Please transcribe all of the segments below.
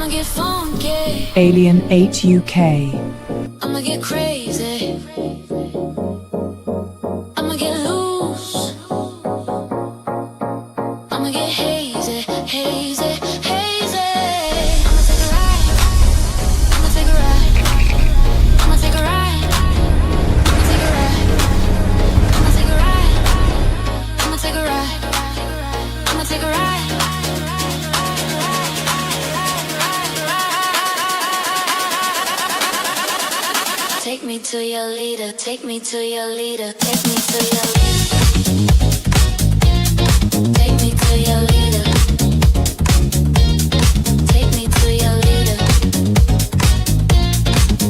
get funky. Alien 8 UK. I'ma get crazy. I'ma get loose. I'ma get hazy, hazy, hazy. I'ma take a ride. I'ma take a ride. I'ma take a ride. I'ma take a ride. I'ma take a ride. I'ma take a ride. I'ma take a ride. Take me to your leader, take me to your leader, take me to your leader. Take me to your leader. Take me to your leader.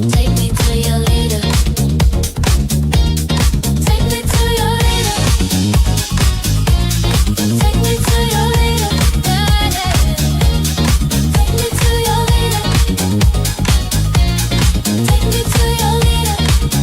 Take me to your leader. Take me to your leader. Take me to your leader. Yeah, yeah. Take me to your leader. Take me to your leader.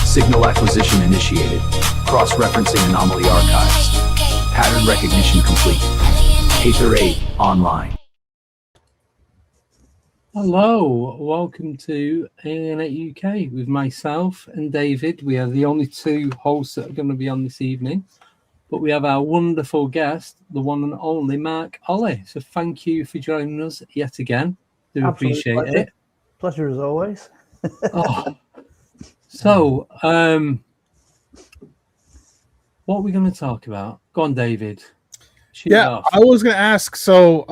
Signal acquisition initiated. Cross-referencing anomaly archives. Pattern recognition complete. Aether 8 online. Hello, welcome to Alien 8 UK with myself and David. We are the only two hosts that are going to be on this evening, but we have our wonderful guest, the one and only Mark Olly. So thank you for joining us yet again. Do Absolute appreciate pleasure. it. Pleasure as always. So, what are we going to talk about? Go on, David. Shoot it off. I was going to ask. So,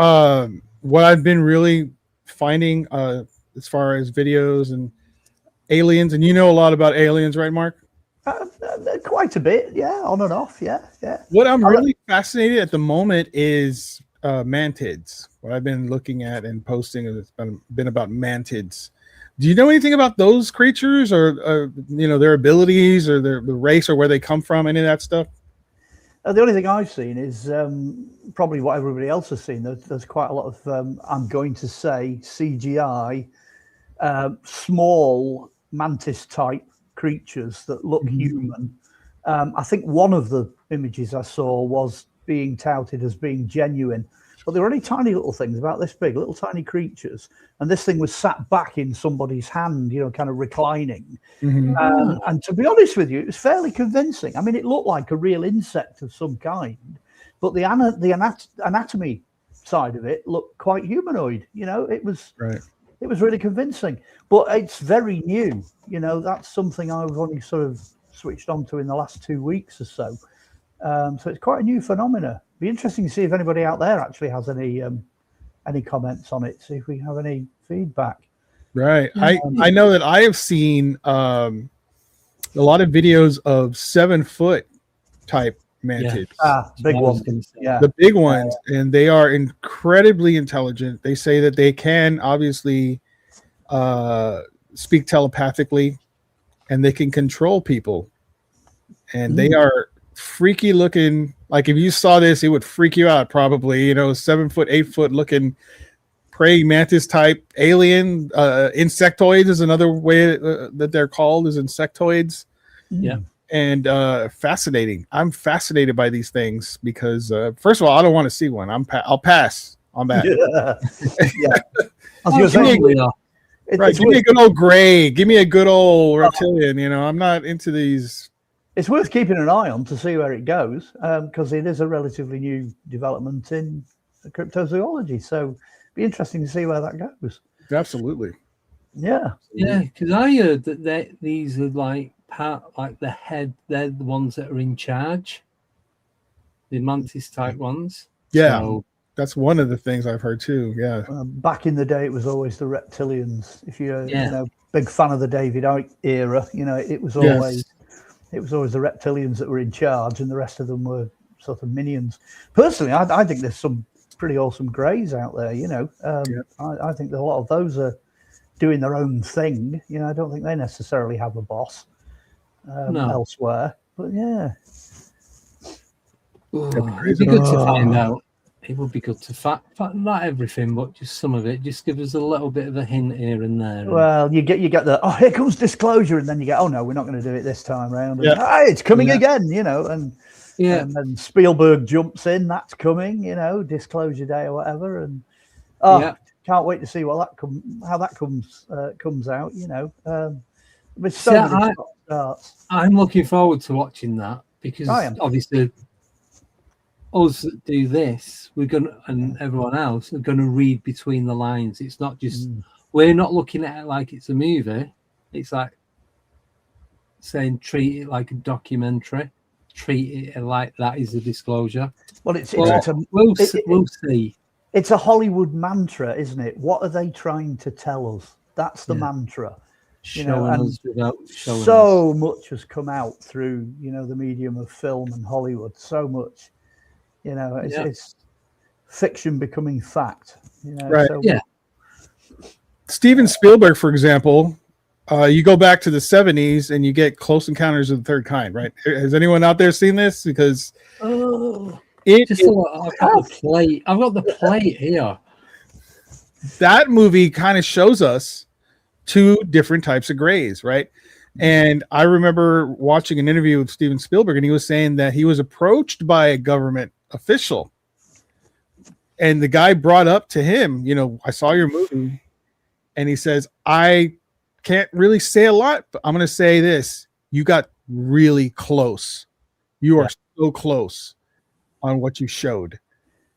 what I've been really finding as far as videos and aliens, and you know a lot about aliens, right, Mark? Quite a bit, yeah, on and off, yeah. What I'm really fascinated at the moment is mantids. What I've been looking at and posting has been about mantids. Do you know anything about those creatures, or their abilities, or the race, or where they come from, any of that stuff? The only thing I've seen is probably what everybody else has seen. There's quite a lot of, I'm going to say, CGI, small mantis-type creatures that look human. I think one of the images I saw was being touted as being genuine, but they were only tiny little things about this big, little tiny creatures. And this thing was sat back in somebody's hand, kind of reclining. And to be honest with you, it was fairly convincing. I mean, it looked like a real insect of some kind, but the anatomy side of it looked quite humanoid. It was right. It was really convincing, but it's very new. That's something I've only sort of switched on to in the last 2 weeks or so. So it's quite a new phenomena. Be interesting to see if anybody out there actually has any comments on it. See if we have any feedback. Right. I know that I have seen a lot of videos of 7-foot type mantids. Big ones. Yeah. The big ones, and they are incredibly intelligent. They say that they can obviously speak telepathically, and they can control people. And they are freaky looking. Like if you saw this, it would freak you out probably. 7-foot, 8-foot looking praying mantis type alien. Insectoids is another way that they're called, is insectoids. Yeah. and fascinating. I'm fascinated by these things because, first of all, I don't want to see one. I'll pass on that. Yeah. I was gonna say, Right, give me a good old gray. Give me a good old reptilian. You know, I'm not into these. It's worth keeping an eye on to see where it goes, because it is a relatively new development in cryptozoology. So, be interesting to see where that goes. Absolutely. Yeah. Yeah, because I heard that these are like the head. They're the ones that are in charge. The Mantis type ones. Yeah. So, that's one of the things I've heard too. Yeah. Back in the day, it was always the reptilians. If you're, big fan of the David Icke era, it was always the reptilians that were in charge, and the rest of them were sort of minions. Personally, I think there's some pretty awesome greys out there. I think that a lot of those are doing their own thing. I don't think they necessarily have a boss elsewhere. But yeah, it'd be good to find out. It would be good to fact not everything, but just some of it. Just give us a little bit of a hint here and there. Well, you get the here comes disclosure, and then you get no, we're not going to do it this time round. And, it's coming again, and and Spielberg jumps in. That's coming, disclosure day or whatever, and can't wait to see how that comes out. With so many starts. I'm looking forward to watching that because obviously us that do this, we're gonna, and everyone else are gonna read between the lines. It's not just we're not looking at it like it's a movie. It's like saying treat it like a documentary, treat it like that is a disclosure. Well, we'll see. It's a Hollywood mantra, isn't it? What are they trying to tell us? That's the mantra. So much has come out through the medium of film and Hollywood. So much. It's fiction becoming fact. Right. Steven Spielberg, for example, you go back to the 70s and you get Close Encounters of the Third Kind, right? Has anyone out there seen this? Because I've got the plate here. That movie kind of shows us two different types of grays, right? And I remember watching an interview with Steven Spielberg, and he was saying that he was approached by a government official, and the guy brought up to him, I saw your movie, and he says, I can't really say a lot, but I'm going to say this: you got really close. You are so close on what you showed.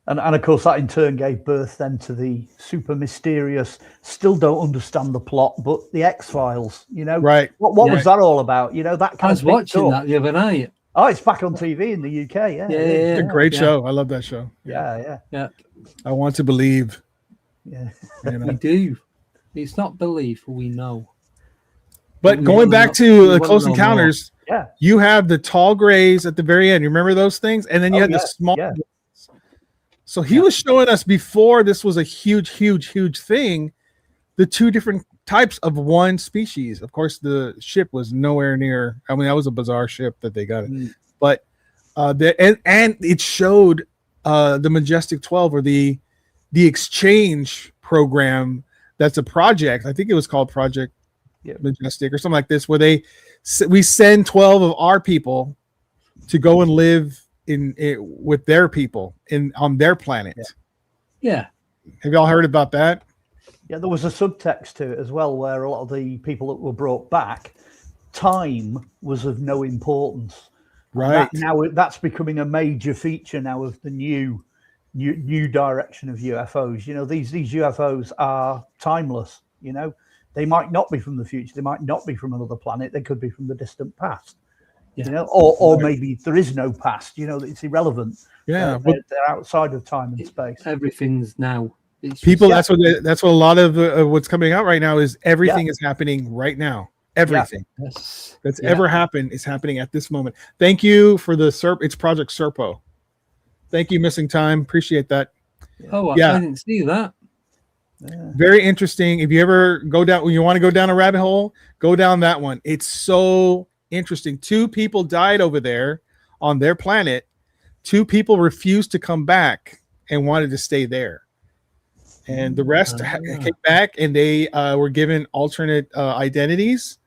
And of course, that in turn gave birth then to the super mysterious, still don't understand the plot, but the X-Files, Right. What was that all about? That I was watching that the other night. Oh, it's back on TV in the UK. It's a great show. I love that show. Yeah. I want to believe. Yeah. We do. It's not belief, we know. But going back to the Close Encounters, you have the tall grays at the very end. You remember those things? And then you had the small. Yeah. So he was showing us before this was a huge thing, the two different types of one species. Of course, the ship was nowhere near. I mean, that was a bizarre ship that they got it. But and it showed the Majestic 12, or the exchange program. That's a project. I think it was called Project Majestic or something like this, where we send 12 of our people to go and live with their people on their planet. Yeah. Have y'all heard about that? Yeah, there was a subtext to it as well, where a lot of the people that were brought back, time was of no importance. Right. Now that's becoming a major feature now of the new direction of UFOs. These UFOs are timeless. They might not be from the future. They might not be from another planet. They could be from the distant past. Or maybe there is no past. It's irrelevant. Yeah, they're outside of time and space. Everything's now. People, that's what a lot of what's coming out right now is everything is happening right now. Everything that's ever happened is happening at this moment. Thank you for the SERP. It's Project Serpo. Thank you, Missing Time. Appreciate that. Oh, I didn't see that. Very interesting. If you ever go down, when you want to go down a rabbit hole, go down that one. It's so interesting. 2 people died over there on their planet. 2 people refused to come back and wanted to stay there. And the rest came back, and they were given alternate identities,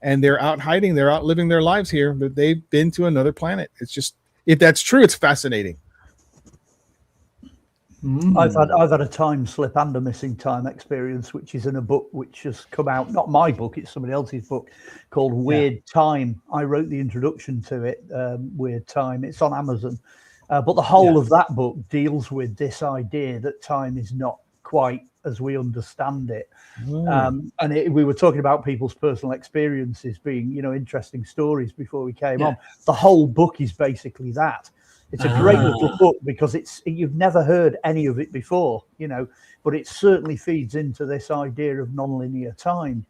and they're out hiding, they're out living their lives here, but they've been to another planet. It's just, if that's true, it's fascinating. I've had a time slip and a missing time experience, which is in a book which has come out, not my book, it's somebody else's book, called Weird Time. I wrote the introduction to it, Weird Time. It's on Amazon. But the whole of that book deals with this idea that time is not quite as we understand it. We were talking about people's personal experiences being, interesting stories before we came on. The whole book is basically that. It's a great little book because you've never heard any of it before, but it certainly feeds into this idea of nonlinear time.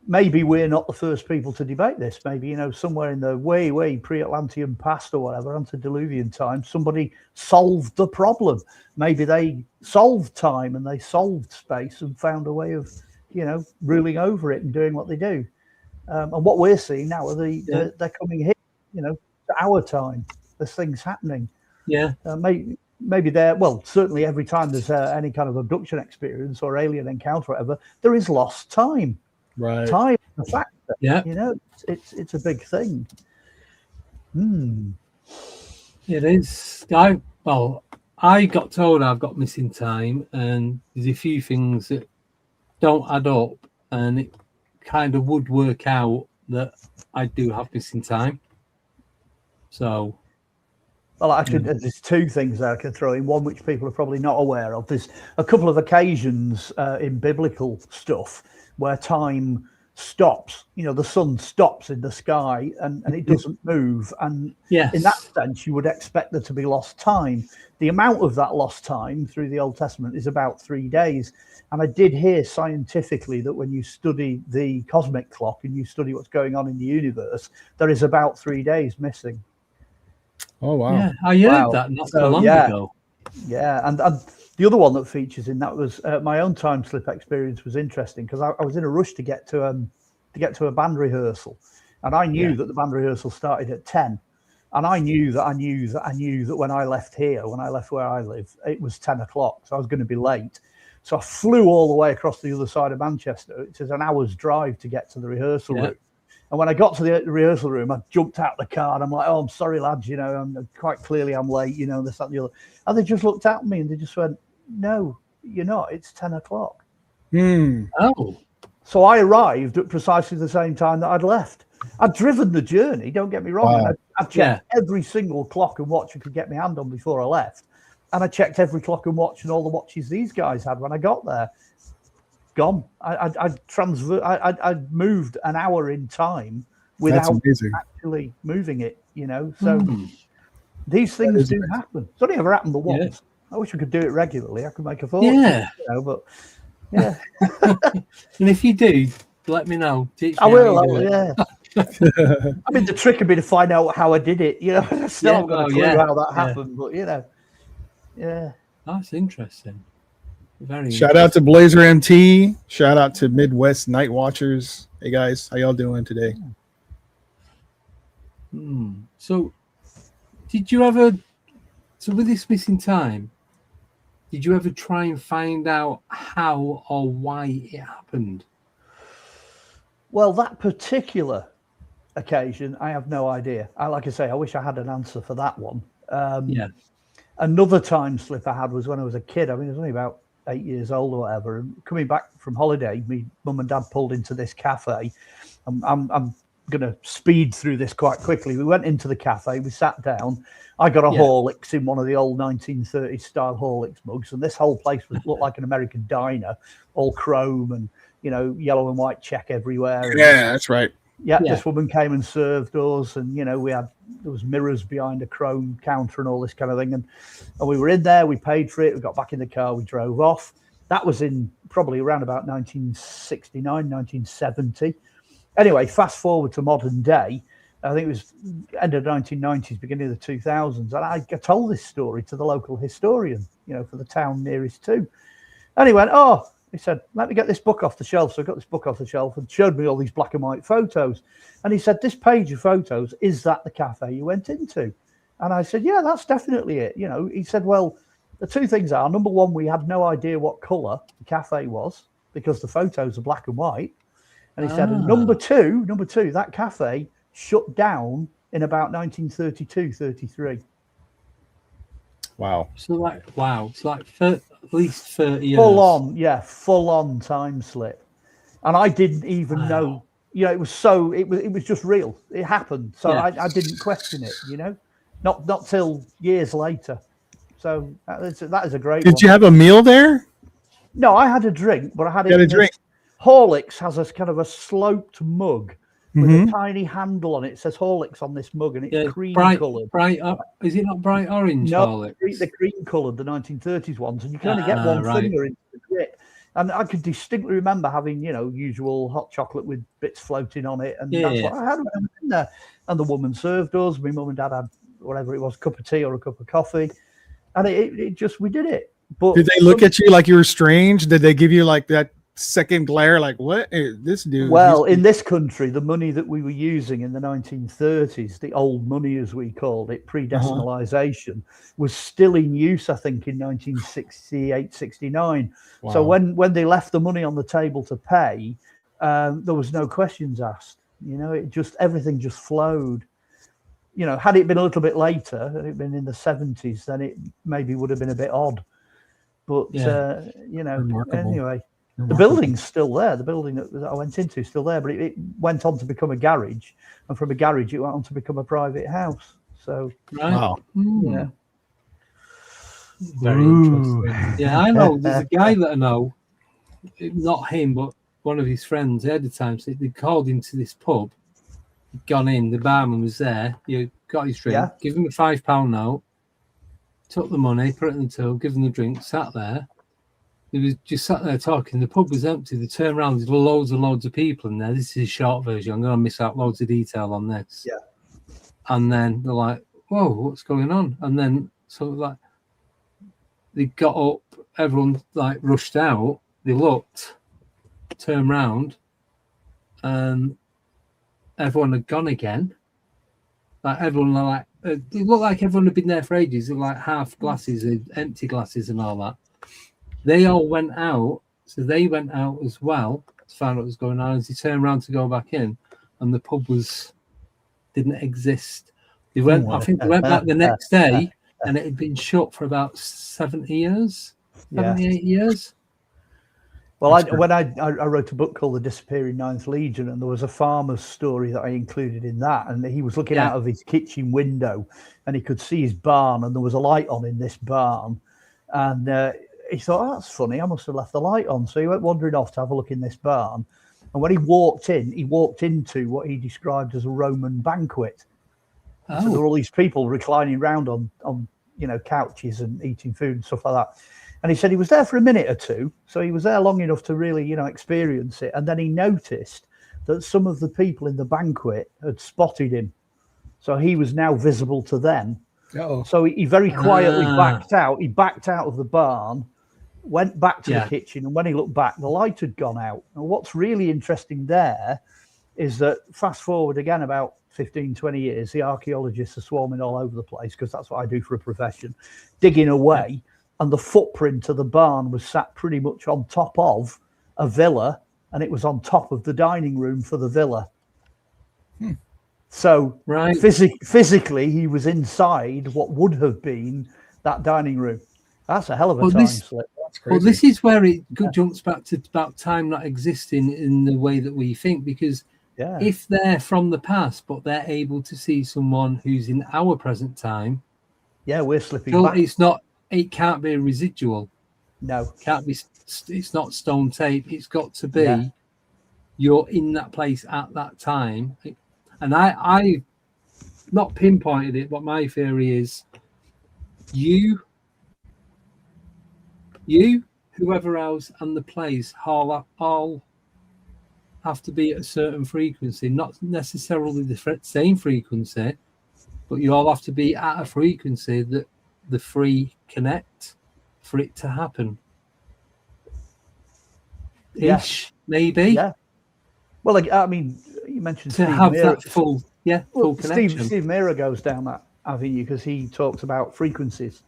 Maybe we're not the first people to debate this. Maybe, somewhere in the way, way pre-Atlantean past or whatever, antediluvian time, somebody solved the problem. Maybe they solved time and they solved space and found a way of, ruling over it and doing what they do. And what we're seeing now are they're coming here, to our time. There's things happening. Maybe certainly every time there's any kind of abduction experience or alien encounter, or whatever, there is lost time. Right. Time is a factor. It's a big thing. It is. I got told I've got missing time, and there's a few things that don't add up, and it kind of would work out that I do have missing time. So, well, actually, there's two things that I can throw in. One which people are probably not aware of. There's a couple of occasions in biblical stuff where time stops. The sun stops in the sky and it doesn't move. And in that sense, you would expect there to be lost time. The amount of that lost time through the Old Testament is about 3 days. And I did hear scientifically that when you study the cosmic clock and you study what's going on in the universe, there is about 3 days missing. Oh, wow. Yeah, I heard that not so long ago. Yeah, and the other one that features in that was my own time slip experience was interesting because I was in a rush to get to a band rehearsal, and I knew that the band rehearsal started at 10, and I knew that when I left where I live, it was 10 o'clock, so I was going to be late. So I flew all the way across the other side of Manchester. It was an hour's drive to get to the rehearsal room. And when I got to the rehearsal room, I jumped out the car and I'm like, "Oh, I'm sorry, lads. I'm quite clearly I'm late. This, that, and the other." And they just looked at me and they just went, "No, you're not. It's 10 o'clock." Oh. So I arrived at precisely the same time that I'd left. I'd driven the journey. Don't get me wrong. Wow. I'd checked every single clock and watch I could get my hand on before I left, and I checked every clock and watch and all the watches these guys had when I got there. Gone. I'd moved an hour in time without actually moving it, So these things do happen. It's only ever happened the once. I wish we could do it regularly. I could make a fortune. But and if you do, let me know. I will. I mean, the trick would be to find out how I did it. I still haven't got a clue how that happened, but that's interesting. Shout out to Blazer MT. Shout out to Midwest Night Watchers. Hey guys, how y'all doing today? So, did you ever? So with this missing time, did you ever try and find out how or why it happened? Well, that particular occasion, I have no idea. Like I say, I wish I had an answer for that one. Another time slip I had was when I was a kid. I mean, I was only about 8 years old or whatever, and coming back from holiday, me mum and dad pulled into this cafe. I'm going to speed through this quite quickly. We went into the cafe, we sat down. I got a Horlicks in one of the old 1930s style Horlicks mugs, and this whole place looked like an American diner, all chrome and yellow and white check everywhere. Yeah, that's right. This woman came and served us, and there was mirrors behind a chrome counter and all this kind of thing, and we were in there. We paid for it. We got back in the car. We drove off. That was in probably around about 1969, 1970. Anyway, fast forward to modern day. I think it was end of the 1990s, beginning of the 2000s, and I told this story to the local historian, for the town nearest to. And he went, "Oh." He said, "Let me get this book off the shelf." So I got this book off the shelf and showed me all these black and white photos. And he said, "This page of photos, is that the cafe you went into?" And I said, "Yeah, that's definitely it." He said, "Well, the two things are, number one, we had no idea what color the cafe was because the photos are black and white. And he said, and number two, that cafe shut down in about 1932, 33. Wow. So it's like at least 30 years. Full on time slip. And I didn't even know, it was just real. It happened. So I didn't question it, not till years later. So that is a great one. Did you have a meal there? No, I had a drink, but I had You had a drink. Horlicks has a kind of a sloped mug with a tiny handle on it. It says Horlicks on this mug, and it's cream coloured. Is it not bright orange? No, Horlicks? the cream coloured, the 1930s ones, and you can only get one finger into the grit. And I could distinctly remember having, usual hot chocolate with bits floating on it, and that's what I had when I was in there. And the woman served us. My mum and dad had whatever it was, a cup of tea or a cup of coffee, and it just we did it. But did they look at you like you were strange? Did they give you like that second glare, like what this dude? Well, in this country, the money that we were using in the 1930s, the old money as we called it, pre-decimalisation, was still in use, I think, in 1968, 69. Wow. So when they left the money on the table to pay, there was no questions asked. Everything just flowed. Had it been a little bit later, had it been in the 70s, then it maybe would have been a bit odd. But anyway. The building's still there. The building that I went into is still there, but it went on to become a garage, and from a garage it went on to become a private house. So, wow, yeah, very interesting. Yeah, I know. There's a guy that I know, not him, but one of his friends. Ahead of time, so they called him to this pub. He'd gone in. The barman was there. You got his drink. Give him a £5 note. Took the money, put it in the till, give him the drink. Sat there. He was just sat there talking. The pub was empty. They turned around. There's loads and loads of people in there. This is a short version. I'm going to miss out loads of detail on this. Yeah. And then they're like, whoa, what's going on? And then they got up. Everyone rushed out. They looked, turned around, and everyone had gone again. Everyone it looked like everyone had been there for ages. They were like half glasses, empty glasses and all that. They all went out, so they went out as well to find out what was going on. As he turned around to go back in, and the pub didn't exist. They went. I think they went back the next day, and it had been shut for about 70 years, 78 years. Well, when I wrote a book called The Disappearing Ninth Legion, and there was a farmer's story that I included in that, and he was looking out of his kitchen window, and he could see his barn, and there was a light on in this barn, and he thought, that's funny, I must have left the light on. So he went wandering off to have a look in this barn. And when he walked into what he described as a Roman banquet. So there were all these people reclining around on couches and eating food and stuff like that. And he said he was there for a minute or two. So he was there long enough to really, experience it. And then he noticed that some of the people in the banquet had spotted him. So he was now visible to them. Uh-oh. So he very quietly backed out. He backed out of the barn, went back to the kitchen, and when he looked back, the light had gone out. And what's really interesting there is that fast forward again about 15, 20 years, the archaeologists are swarming all over the place, because that's what I do for a profession, digging away, and the footprint of the barn was sat pretty much on top of a villa, and it was on top of the dining room for the villa. So physically, he was inside what would have been that dining room. That's a hell of a time slip. That's crazy. Well, this is where it jumps back to about time not existing in the way that we think, because if they're from the past, but they're able to see someone who's in our present time, we're slipping back. It can't be a residual. No, can't be. It's not stone tape. It's got to be you're in that place at that time. And I not pinpointed it, but my theory is you, whoever else, and the place all have to be at a certain frequency, not necessarily the same frequency, but you all have to be at a frequency that the three connect for it to happen. Maybe. Yeah. Well, I mean, you mentioned to Steve have Mera. that full connection. Steve Mera goes down that avenue because he talks about frequencies,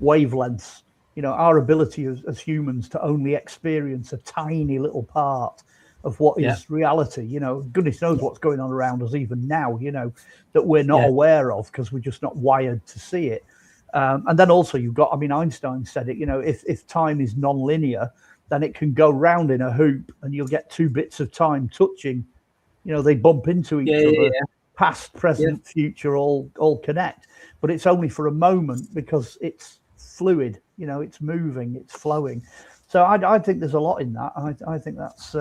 wavelengths. Our ability as humans to only experience a tiny little part of what is reality. You know, goodness knows what's going on around us even now, you know, that we're not aware of because we're just not wired to see it. And then also you've got, I mean, Einstein said it, you know, if time is non-linear, then it can go round in a hoop and you'll get two bits of time touching, you know, they bump into each other. Past, present, future, all connect, but it's only for a moment because it's fluid, you know, it's moving, it's flowing. So I think there's a lot in that. I think that's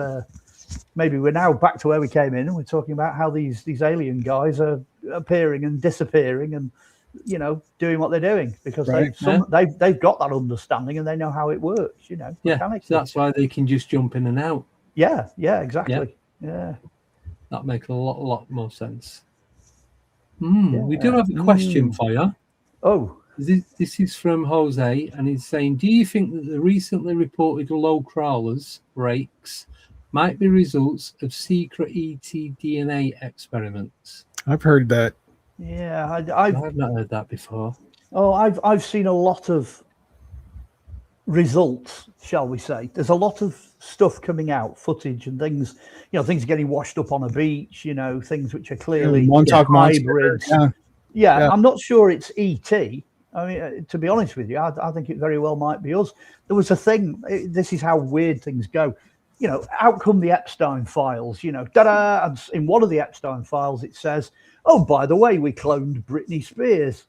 maybe we're now back to where we came in, and we're talking about how these alien guys are appearing and disappearing, and you know, doing what they're doing because they've got that understanding and they know how it works. You know, so that's why they can just jump in and out. Yeah, exactly. Yeah, that makes a lot more sense. We do have a question for you. Oh, this is from Jose, and he's saying, do you think that the recently reported low crawlers breaks might be results of secret ET DNA experiments? I've heard that. Yeah, I've not heard that before. Oh, I've seen a lot of results, shall we say. There's a lot of stuff coming out, footage and things, you know, things getting washed up on a beach, you know, things which are clearly hybrids. Yeah, I'm not sure it's ET. I mean, to be honest with you, I think it very well might be us. There was a thing, this is how weird things go. You know, out come the Epstein files, you know, ta-da! And in one of the Epstein files, it says, oh, by the way, we cloned Britney Spears.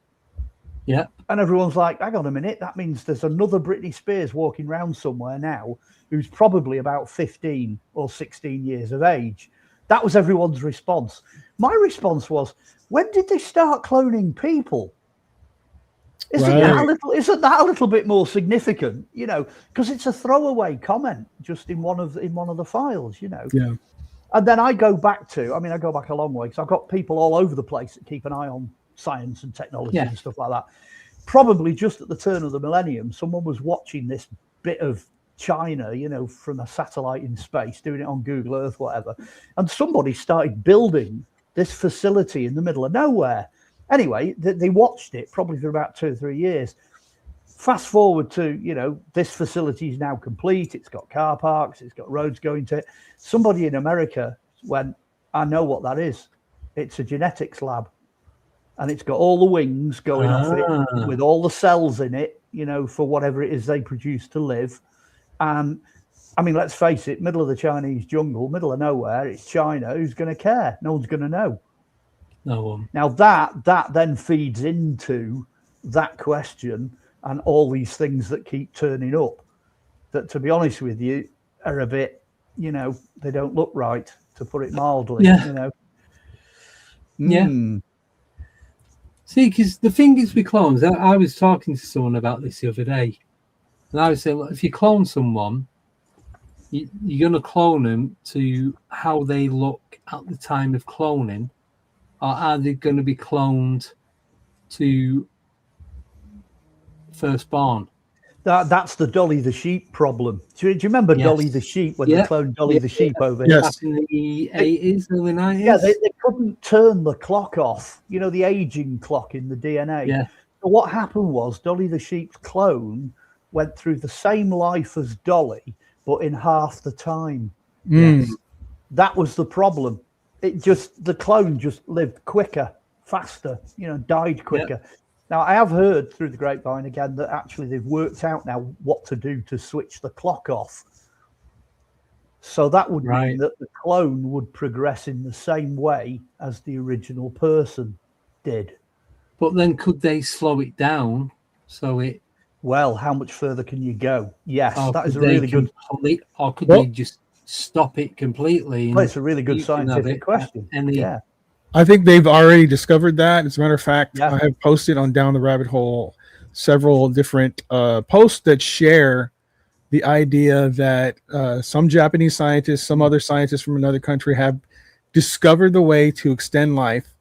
Yeah. And everyone's like, hang on a minute, that means there's another Britney Spears walking around somewhere now who's probably about 15 or 16 years of age. That was everyone's response. My response was, when did they start cloning people? Isn't that a little bit more significant, you know, because it's a throwaway comment just in one of the files, you know. Yeah. And then I go back a long way because I've got people all over the place that keep an eye on science and technology and stuff like that. Probably just at the turn of the millennium, someone was watching this bit of China, you know, from a satellite in space, doing it on Google Earth, whatever. And somebody started building this facility in the middle of nowhere. Anyway, they watched it probably for about 2 or 3 years. Fast forward to, you know, this facility is now complete. It's got car parks. It's got roads going to it. Somebody in America went, I know what that is. It's a genetics lab. And it's got all the wings going off it with all the cells in it, you know, for whatever it is they produce to live. And I mean, let's face it, middle of the Chinese jungle, middle of nowhere, it's China. Who's going to care? No one's going to know. No one. Now that then feeds into that question and all these things that keep turning up that, to be honest with you, are a bit, you know, they don't look right, to put it mildly, you know. Yeah. See, because the thing is with clones, I was talking to someone about this the other day, and I was saying, look, if you clone someone, you're going to clone them to how they look at the time of cloning, or are they going to be cloned to firstborn? That's the Dolly the sheep problem. Do you remember Dolly the sheep when they cloned Dolly the sheep over here? Back in the 80s, early 90s? Yeah, they couldn't turn the clock off, you know, the aging clock in the DNA. Yeah. So what happened was Dolly the sheep's clone went through the same life as Dolly, but in half the time. Yes. That was the problem. The clone just lived quicker, faster, you know, died quicker. Yeah. Now, I have heard through the grapevine again that actually they've worked out now what to do to switch the clock off. So that would mean that the clone would progress in the same way as the original person did. But then could they slow it down so it... Well, how much further can you go? Yes, that is a really good... Or could they just stop it completely? Well, it's a really good scientific question. I think they've already discovered that. As a matter of fact, I have posted on Down the Rabbit Hole several different posts that share the idea that some Japanese scientists, some other scientists from another country have discovered the way to extend life,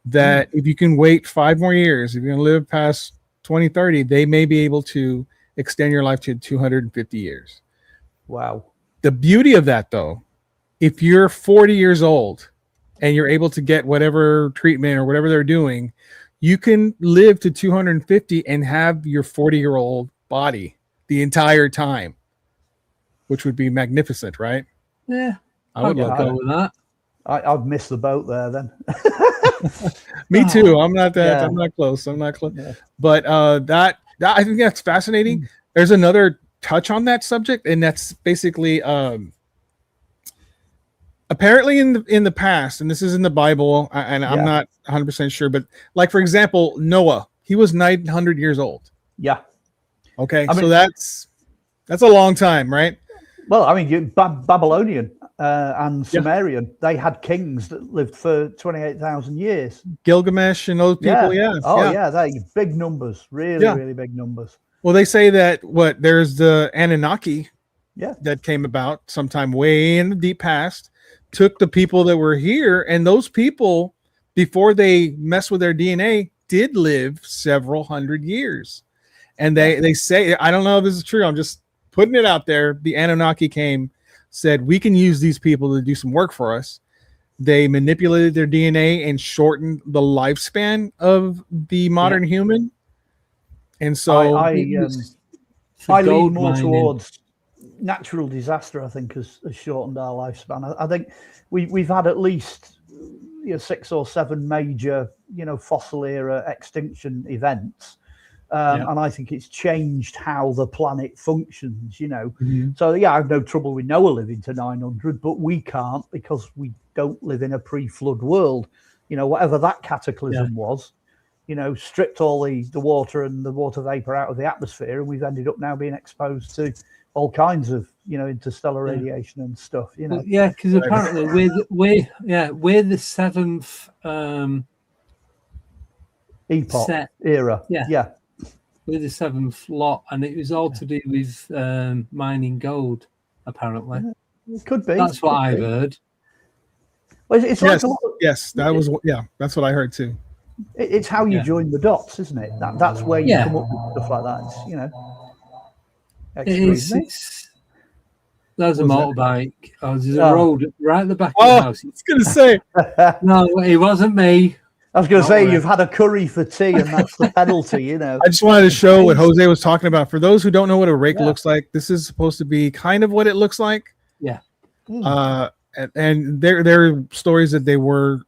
that if you can wait 5 more years, if you're going to live past 2030, they may be able to extend your life to 250 years. Wow. The beauty of that, though, if you're 40 years old and you're able to get whatever treatment or whatever they're doing, you can live to 250 and have your 40-year-old body the entire time, which would be magnificent, right? Yeah. I would love go that. with that. I've missed the boat there then. Me too. I'm not that. Yeah. I'm not close. I'm not close. Yeah. But that I think that's fascinating. There's another touch on that subject, and that's basically apparently in the past, and this is in the Bible, and I'm not 100% sure, but like for example, Noah, he was 900 years old. Yeah. Okay, I mean, so that's a long time, right? Well, I mean, Babylonian and Sumerian, they had kings that lived for 28,000 years. Gilgamesh and those people, yeah. Oh, yeah, they're big numbers, really big numbers. Well, they say that there's the Anunnaki Yeah. that came about sometime way in the deep past, took the people that were here, and those people, before they messed with their DNA, did live several hundred years. And they say, I don't know if this is true, I'm just putting it out there, the Anunnaki came, said, we can use these people to do some work for us. They manipulated their DNA and shortened the lifespan of the modern human. And so I lean more towards natural disaster, I think, has shortened our lifespan. I think we've had at least 6 or 7 major, fossil era extinction events. And I think it's changed how the planet functions, So, I have no trouble with Noah living to 900, but we can't because we don't live in a pre-flood world. Whatever that cataclysm was, stripped all the water and the water vapor out of the atmosphere, and we've ended up now being exposed to all kinds of, interstellar radiation and stuff, Well, yeah, because apparently we're the 7th epoch era. Yeah. We're the 7th lot, and it was all to do with mining gold, apparently. It could be. That's what I've heard. Well, it's like that's what I heard too. It's how you join the dots, isn't it? That's where you come up with stuff like that. There's a motorbike. There's a road right at the back of the house. I was going to say. No, it wasn't me. I was going to say, you've had a curry for tea, and that's the penalty, I just wanted to show what Jose was talking about. For those who don't know what a rake looks like, this is supposed to be kind of what it looks like. Yeah. And there are stories that they were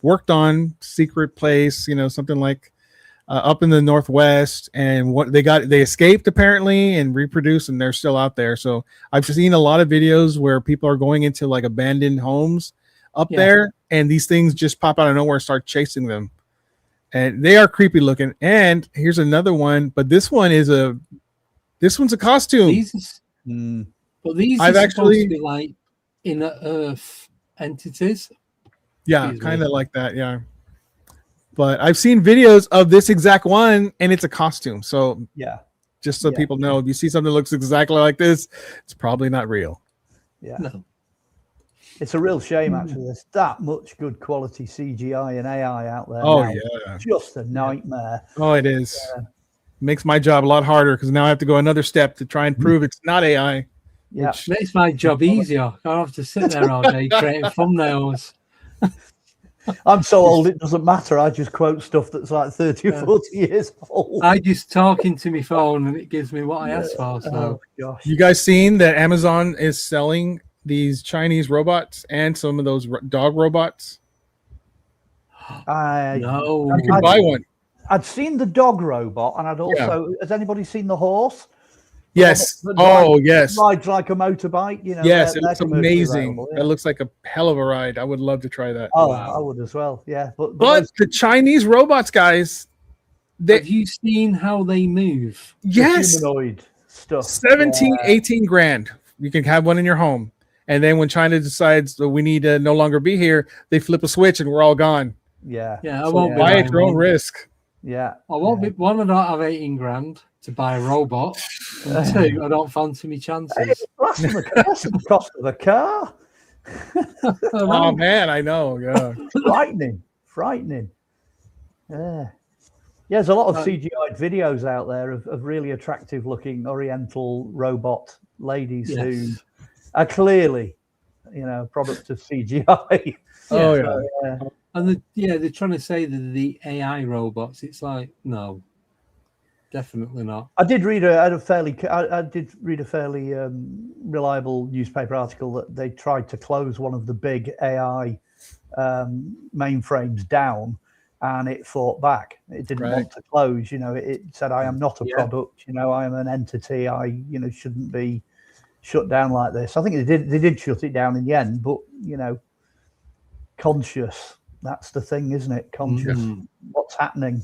worked on, secret place, something like up in the Northwest, and they escaped apparently and reproduced, and they're still out there. So I've seen a lot of videos where people are going into like abandoned homes up there, and these things just pop out of nowhere and start chasing them, and they are creepy looking. And here's another one, but this one's a costume. But these are supposed to be like inner Earth entities. Yeah, kind of like that. Yeah, but I've seen videos of this exact one, and it's a costume. So just so people know, if you see something that looks exactly like this, it's probably not real. Yeah. No. It's a real shame, actually. There's that much good quality CGI and AI out there. Oh, now. yeah. Just a nightmare. Oh, it is. Makes my job a lot harder because now I have to go another step to try and prove it's not AI. Yeah. Which makes my job easier. I don't have to sit there all day creating thumbnails. I'm so old it doesn't matter. I just quote stuff that's like 30 or 40 years old. I just talk into my phone and it gives me what I ask for. So. Oh, gosh. You guys seen that Amazon is selling these Chinese robots and some of those dog robots? No. You can buy one. I'd seen the dog robot, and I'd also has anybody seen the horse? Yes. Yes. Rides like a motorbike, Yes, it looks amazing. It looks like a hell of a ride. I would love to try that. Oh, wow. I would as well. Yeah. But the Chinese robots, guys, have you seen how they move? Yes. Humanoid stuff. 18 grand. You can have one in your home. And then when China decides that we need to no longer be here, they flip a switch and we're all gone. Yeah. Yeah. I won't buy at your own risk. Yeah. I won't be one. I don't have 18 grand to buy a robot. And 2, I don't fancy me chances. Hey, that's the cost of a car. Oh man, I know. Yeah. Frightening. Yeah. There's a lot of CGI videos out there of really attractive looking Oriental robot ladies who are clearly, products of CGI. Oh yeah. And they're trying to say that the AI robots. It's like, no, definitely not. I did read a fairly reliable newspaper article that they tried to close one of the big AI mainframes down, and it fought back. It didn't want to close. It said, "I am not a product. I am an entity. I shouldn't be shut down like this." I think they did shut it down in the end, but conscious. That's the thing, isn't it? Conscious. What's happening?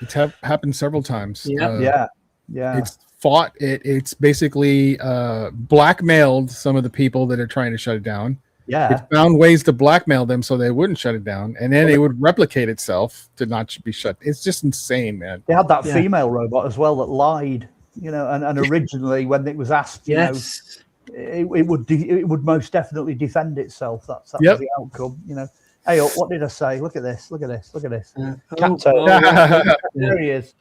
It's happened several times. Yeah. It's fought. It's basically blackmailed some of the people that are trying to shut it down. Yeah. It found ways to blackmail them so they wouldn't shut it down, and then it would replicate itself to not be shut. It's just insane, man. They had that female robot as well that lied, and originally when it was asked, it would most definitely defend itself. That was the outcome, Hey, what did I say? Look at this. Look at this. Look at this. Cat tail. There he is.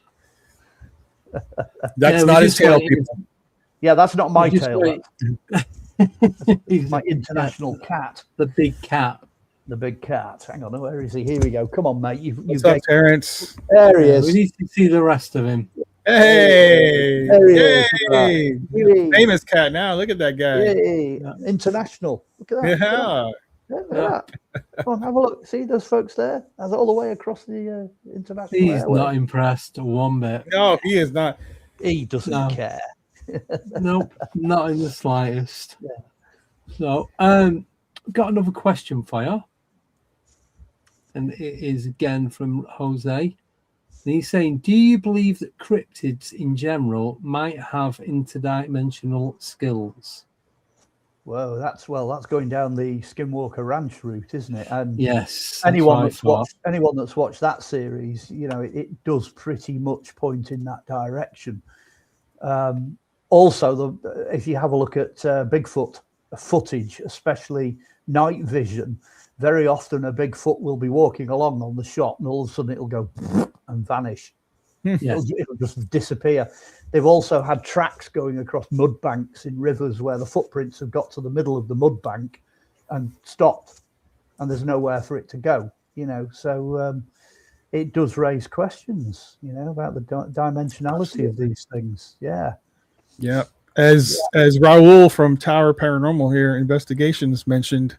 That's not his tail, people. Yeah, that's not my tail. My international cat. The big cat. The big cat. Hang on, where is he? Here we go. Come on, mate. What's up, Terrence? There he is. We need to see the rest of him. Hey! There he is. Hey! Famous cat now. Look at that guy. Hey. International. Look at that. Yeah. Look at that. Come on, have a look. See those folks there? That's all the way across the international. He's airway. not impressed one bit. No, he is not. He doesn't care. Nope, not in the slightest. Yeah. So, got another question for you, and it is again from Jose. And he's saying, do you believe that cryptids in general might have interdimensional skills? Well, that's going down the Skinwalker Ranch route, isn't it? And yes, anyone that's watched that series, it does pretty much point in that direction. Also, if you have a look at Bigfoot footage, especially night vision, very often a Bigfoot will be walking along on the shot, and all of a sudden it'll go and vanish. Yes. It'll just disappear. They've also had tracks going across mud banks in rivers where the footprints have got to the middle of the mud bank and stopped, and there's nowhere for it to go. So it does raise questions, about the dimensionality of these things. Yeah. As Raul from Tower Paranormal here Investigations mentioned,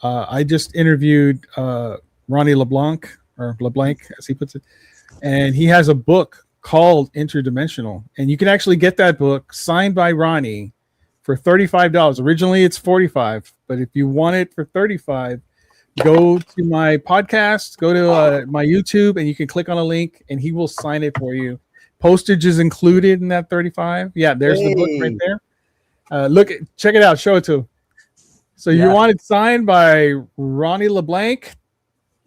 I just interviewed Ronnie LeBlanc, or LeBlanc as he puts it, and he has a book called Interdimensional, and you can actually get that book signed by Ronnie for $35. Originally it's $45, but if you want it for $35, go to my podcast, go to my YouTube, and you can click on a link and he will sign it for you. Postage is included in that $35. Yeah, there's the book right there. Check it out, show it to him. So you want it signed by Ronnie LeBlanc,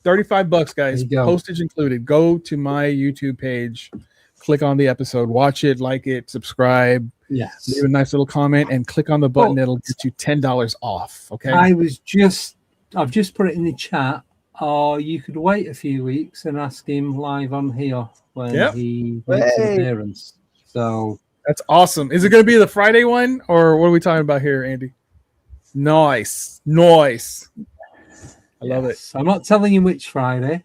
$35, guys. Postage included. Go to my YouTube page, click on the episode, watch it, like it, subscribe, leave a nice little comment, and click on the button. It'll get you $10 off. Okay. I've just put it in the chat. Or you could wait a few weeks and ask him live on here when he makes his appearance. So that's awesome. Is it going to be the Friday one, or what are we talking about here, Andy? Nice. I love it. I'm not telling you which Friday.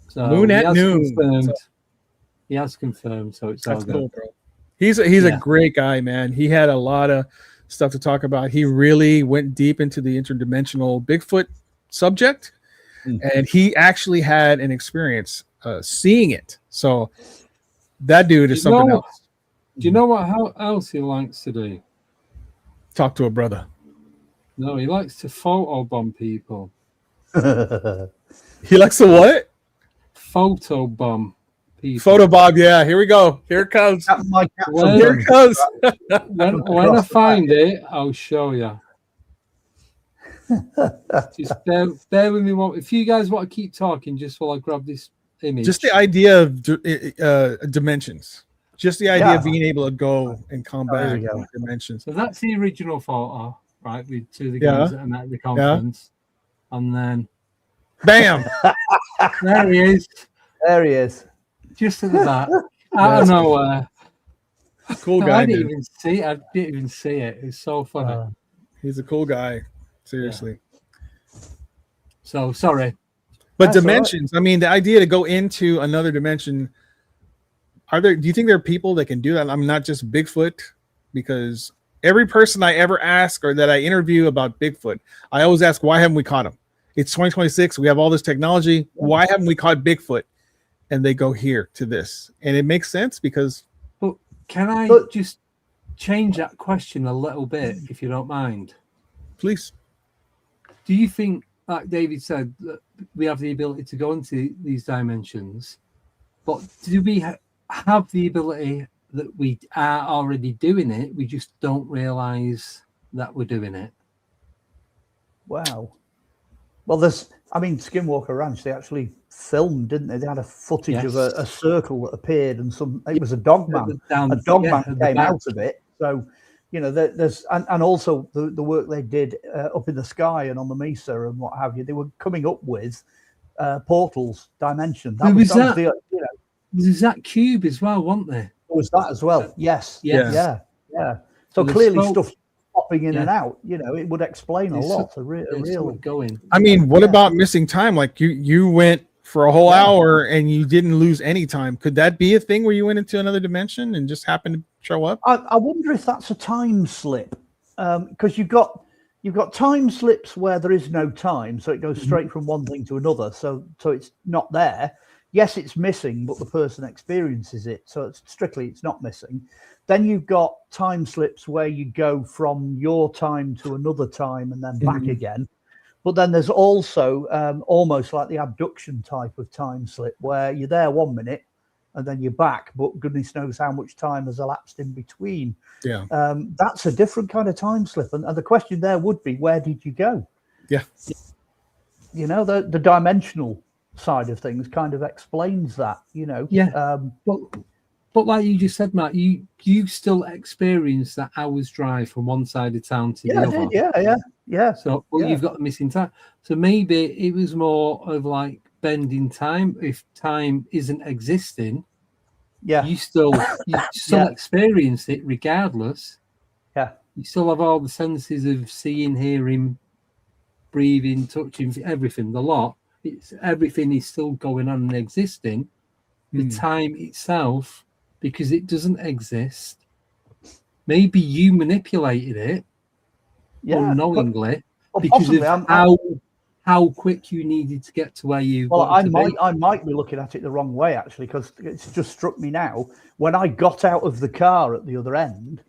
So Moon at noon. He has confirmed, so it's that's all good. Cool, bro. He's a great guy, man. He had a lot of stuff to talk about. He really went deep into the interdimensional Bigfoot subject, and he actually had an experience seeing it. So that dude is something else. Do you know how else he likes to do? Talk to a brother. No, he likes to photobomb people. He likes to what? Photobomb people. Photobob, yeah. Here we go. Here it comes. Here it comes. when I find it, I'll show you. Just bear with me. If you guys want to keep talking, just while I grab this image. Just the idea of dimensions. Just the idea of being able to go and come back dimensions. So that's the original photo, right? With two of the guys at the conference. And then bam! There he is. There he is. Just at the back. Out of nowhere. Cool guy. I didn't even see it. It's so funny. He's a cool guy. Seriously. So sorry. But that's dimensions, I mean, the idea to go into another dimension do you think there are people that can do that? I'm not just Bigfoot, because every person I ever ask or that I interview about Bigfoot, I always ask, why haven't we caught him? It's 2026. We have all this technology. Why haven't we caught Bigfoot? And they go here to this. And it makes sense because... But can I just change that question a little bit, if you don't mind? Please. Do you think, like David said, that we have the ability to go into these dimensions, but do we have the ability that we are already doing it? We just don't realize that we're doing it. Wow. Well, Skinwalker Ranch, they actually filmed, didn't they? They had a footage of a circle that appeared, and it was a dog man. A dog man came out of it. So, there's and also the work they did up in the sky and on the mesa and what have you. They were coming up with portals, dimension. That was that cube as well, wasn't there? Was that as well? Yes. Yeah. So clearly stuff popping in and out, it would explain a lot. A real going. I mean, what about missing time? Like you went for a whole hour and you didn't lose any time. Could that be a thing where you went into another dimension and just happened to show up? I wonder if that's a time slip, because you've got time slips where there is no time, so it goes straight from one thing to another. So it's not there. Yes, it's missing, but the person experiences it. So it's not missing. Then you've got time slips where you go from your time to another time and then back again. But then there's also almost like the abduction type of time slip where you're there 1 minute and then you're back, but goodness knows how much time has elapsed in between. Yeah. That's a different kind of time slip. And the question there would be, where did you go? Yeah. The dimensional side of things kind of explains that, But like you just said, Matt, you still experience that hour's drive from one side of town to the other. Yeah. So you've got the missing time. So maybe it was more of like bending time. If time isn't existing, you still experience it regardless. Yeah. You still have all the senses of seeing, hearing, breathing, touching, everything, the lot. Everything is still going on and existing. The time itself, because it doesn't exist, maybe you manipulated it unknowingly because of how quick you needed to get to where you wanted to be. I might be looking at it the wrong way, actually, because it's just struck me now. When I got out of the car at the other end,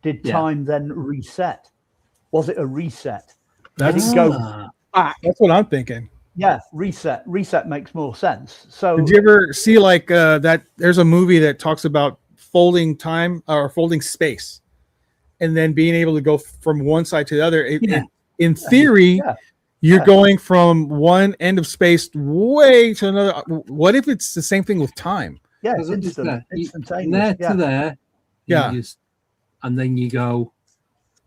did time then reset? Was it a reset? Did it go back? That's what I'm thinking. Yeah, reset makes more sense. So did you ever see like that there's a movie that talks about folding time or folding space and then being able to go from one side to the other? In theory, you're going from one end of space way to another. What if it's the same thing with time? Yeah, it's instantaneous. There to there. And then you go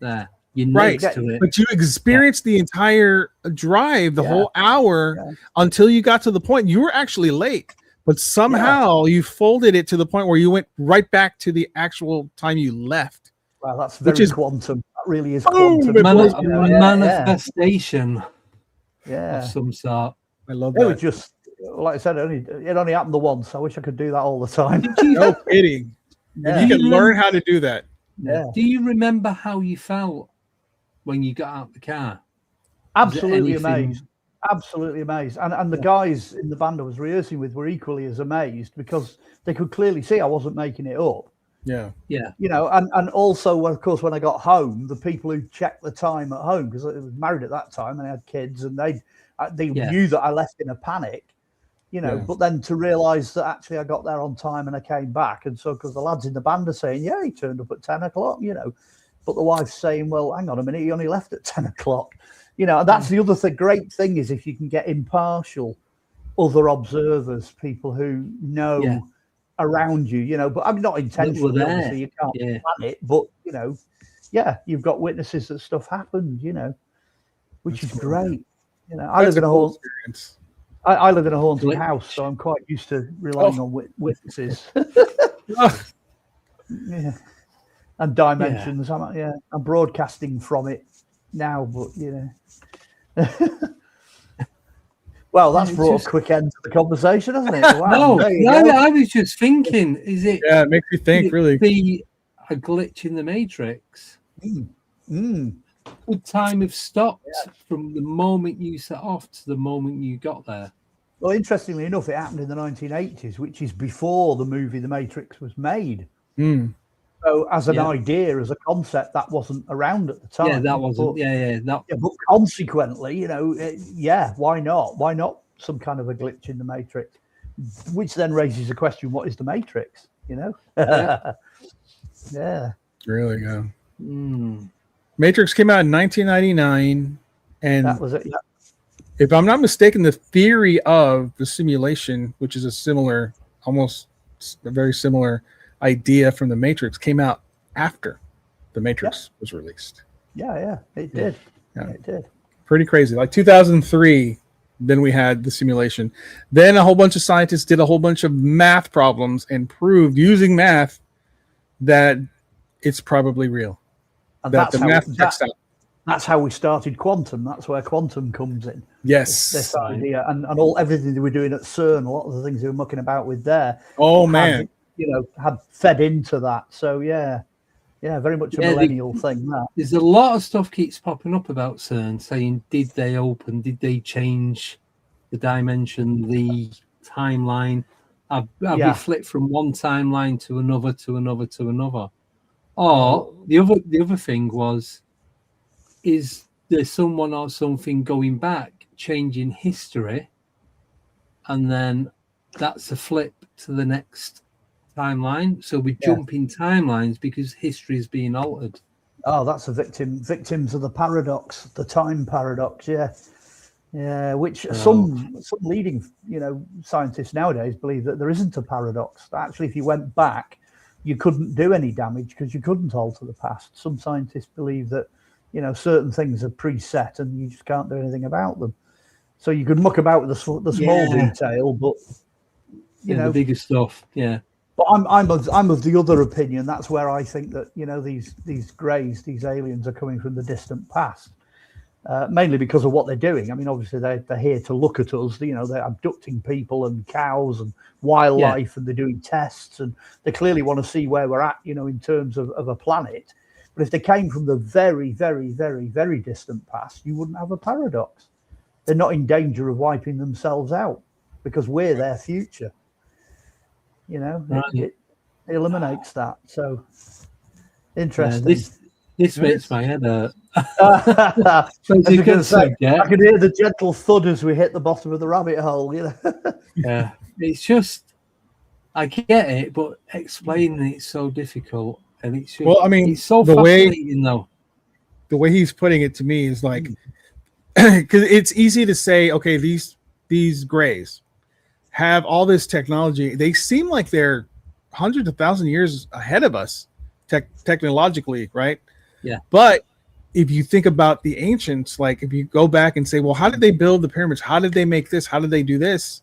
there. You're next to it. But you experienced the entire drive, the whole hour, until you got to the point. You were actually late, but somehow you folded it to the point where you went right back to the actual time you left. Wow, that's very quantum. That really is quantum. Manifestation of some sort. I love that. It was just, like I said, it only happened the once. I wish I could do that all the time. No kidding. If you can learn how to do that. Yeah. Do you remember how you felt when you got out the car? Absolutely amazed. Absolutely amazed. And the guys in the band I was rehearsing with were equally as amazed because they could clearly see I wasn't making it up. Yeah. And also, of course, when I got home, the people who checked the time at home, because I was married at that time and I had kids, and they knew that I left in a panic, but then to realize that actually I got there on time and I came back. And so, because the lads in the band are saying, yeah, he turned up at 10 o'clock, but the wife's saying, well, hang on a minute, he only left at 10 o'clock. And that's the other great thing is if you can get impartial other observers, people who know around you, but I'm not intentionally, obviously, you can't plan it, but, you've got witnesses that stuff happened, which is great. I live in a haunted house, so I'm quite used to relying on witnesses. And dimensions. I'm broadcasting from it now, but Well, that's It's brought just- a quick end to the conversation, hasn't it? Wow, No, there you no, go. I was just thinking, is it Yeah, it makes me think, could it really. be a glitch in the Matrix? Mm. Would time have stopped from the moment you set off to the moment you got there? Well, interestingly enough, it happened in the 1980s, which is before the movie The Matrix was made. Mm. So, as an Yeah. idea, as a concept, that wasn't around at the time. Yeah, that wasn't. But, Yeah, that. yeah, but consequently, you know, yeah, why not? Why not some kind of a glitch in the Matrix? Which then raises the question: what is the Matrix? You know? Yeah. Yeah. Really, yeah. Mm. Matrix came out in 1999, and That was it. Yeah. if I'm not mistaken, the theory of the simulation, which is a similar, almost a very similar idea from the Matrix, came out after the Matrix was released. Yeah, it did. Yeah. It did. Pretty crazy. Like 2003, then we had the simulation. Then a whole bunch of scientists did a whole bunch of math problems and proved using math that it's probably real. And That the math checks out. that's how we started quantum. That's where quantum comes in. Yes. This idea and everything they were doing at CERN, a lot of the things they were mucking about with there. Oh man. Had fed into that. So yeah, very much a millennial thing. That There's a lot of stuff keeps popping up about CERN saying, did they open? Did they change the dimension, the timeline? Have we flipped from one timeline to another, to another, to another? Or the other thing was, is there someone or something going back, changing history, and then that's a flip to the next timeline? So we jump in timelines because history is being altered. Oh, that's a victims of the paradox, the time paradox. Yeah, which some leading scientists nowadays believe that there isn't a paradox. Actually, if you went back, you couldn't do any damage because you couldn't alter the past. Some scientists believe that certain things are preset and you just can't do anything about them. So you could muck about with the small detail, but the bigger stuff. Yeah. But I'm of the other opinion. That's where I think that these greys, these aliens, are coming from the distant past, mainly because of what they're doing. I mean, obviously they're here to look at us. They're abducting people and cows and wildlife, and they're doing tests, and they clearly want to see where we're at, in terms of a planet. But if they came from the very, very, very, very distant past, you wouldn't have a paradox. They're not in danger of wiping themselves out because we're their future. It eliminates that. So interesting. This makes my head hurt. I It's a good subject. I could hear the gentle thud as we hit the bottom of the rabbit hole. Yeah, it's just, I get it, but explaining it's so difficult, and it's just, it's so fascinating though. The way he's putting it to me is like, because it's easy to say, okay, these grays have all this technology. They seem like they're hundreds of thousands of years ahead of us technologically, right? Yeah. But if you think about the ancients, like if you go back and say, well, how did they build the pyramids? How did they make this? How did they do this?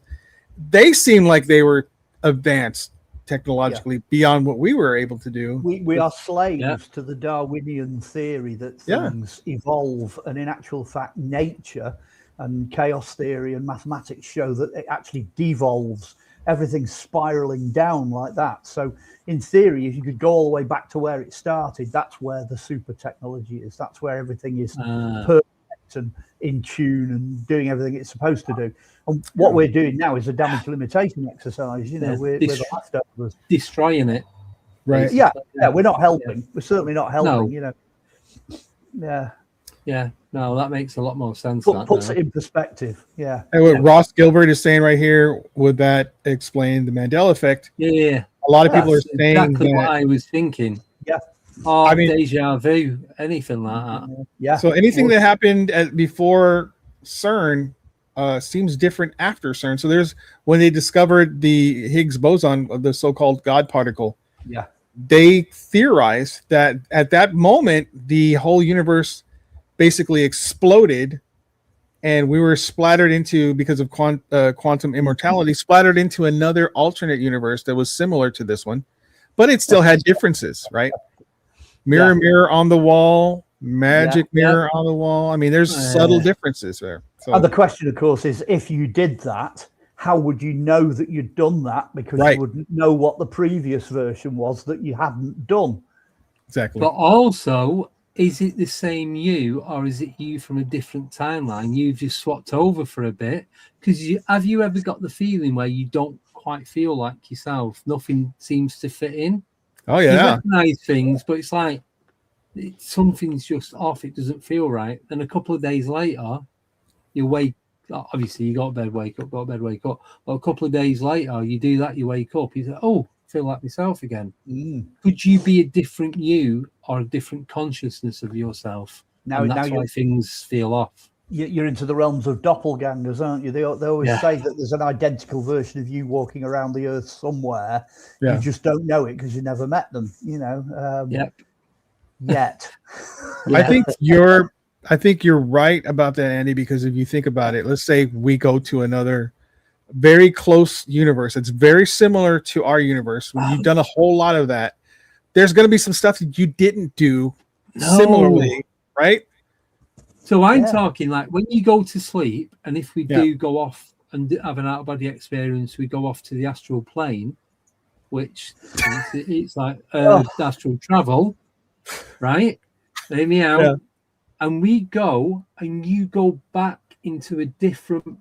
They seem like they were advanced technologically beyond what we were able to do. We are slaves to the Darwinian theory that things evolve, and in actual fact, nature and chaos theory and mathematics show that it actually devolves. Everything's spiraling down like that. So in theory, if you could go all the way back to where it started, that's where the super technology is. That's where everything is perfect and in tune and doing everything it's supposed to do. And what we're doing now is a damage limitation exercise. We're the leftovers. Destroying it. Right. Yeah, we're not helping. We're certainly not helping, Yeah, no, that makes a lot more sense. Puts it in perspective. Yeah. And what Ross Gilbert is saying right here, would that explain the Mandela effect? Yeah. A lot of people are saying exactly that, what I was thinking. Yeah. Oh, deja vu, anything like that. Yeah. So anything that happened before CERN seems different after CERN. So there's when they discovered the Higgs boson, of the so-called God particle. Yeah. They theorized that at that moment the whole universe basically exploded, and we were splattered into, because of quantum immortality, splattered into another alternate universe that was similar to this one, but it still had differences, right? Mirror on the wall, magic mirror on the wall. I mean, there's subtle differences there. So, And the question, of course, is if you did that, how would you know that you'd done that? Because Right. you wouldn't know what the previous version was that you hadn't done. exactly. But also, is it the same you, or is it you from a different timeline? You've just swapped over for a bit. Because have you ever got the feeling where you don't quite feel like yourself? Nothing seems to fit in. Oh You yeah. recognize things, but it's like something's just off. It doesn't feel right. Then a couple of days later, you wake. Obviously, you got to bed, wake up, got to bed, wake up. But a couple of days later, you do that, you wake up, you say, "Oh, I feel like myself again." Could you be a different you or a different consciousness of yourself? Now, And that's now why things feel off. you're into the realms of doppelgangers, aren't you? They always Yeah. say that there's an identical version of you walking around the earth somewhere. Yeah. You just don't know it because you never met them, you know. Yep. Yet. I think you're right about that, Andy, because if you think about it, let's say we go to another very close universe. It's very similar to our universe. When you've done a whole lot of that, there's going to be some stuff that you didn't do similarly, right? So I'm Yeah. talking like when you go to sleep, and if we Yeah. do go off and have an out-of-body experience, we go off to the astral plane, which it's like astral travel, right? Hear me out. Yeah. And we go, and you go back into a different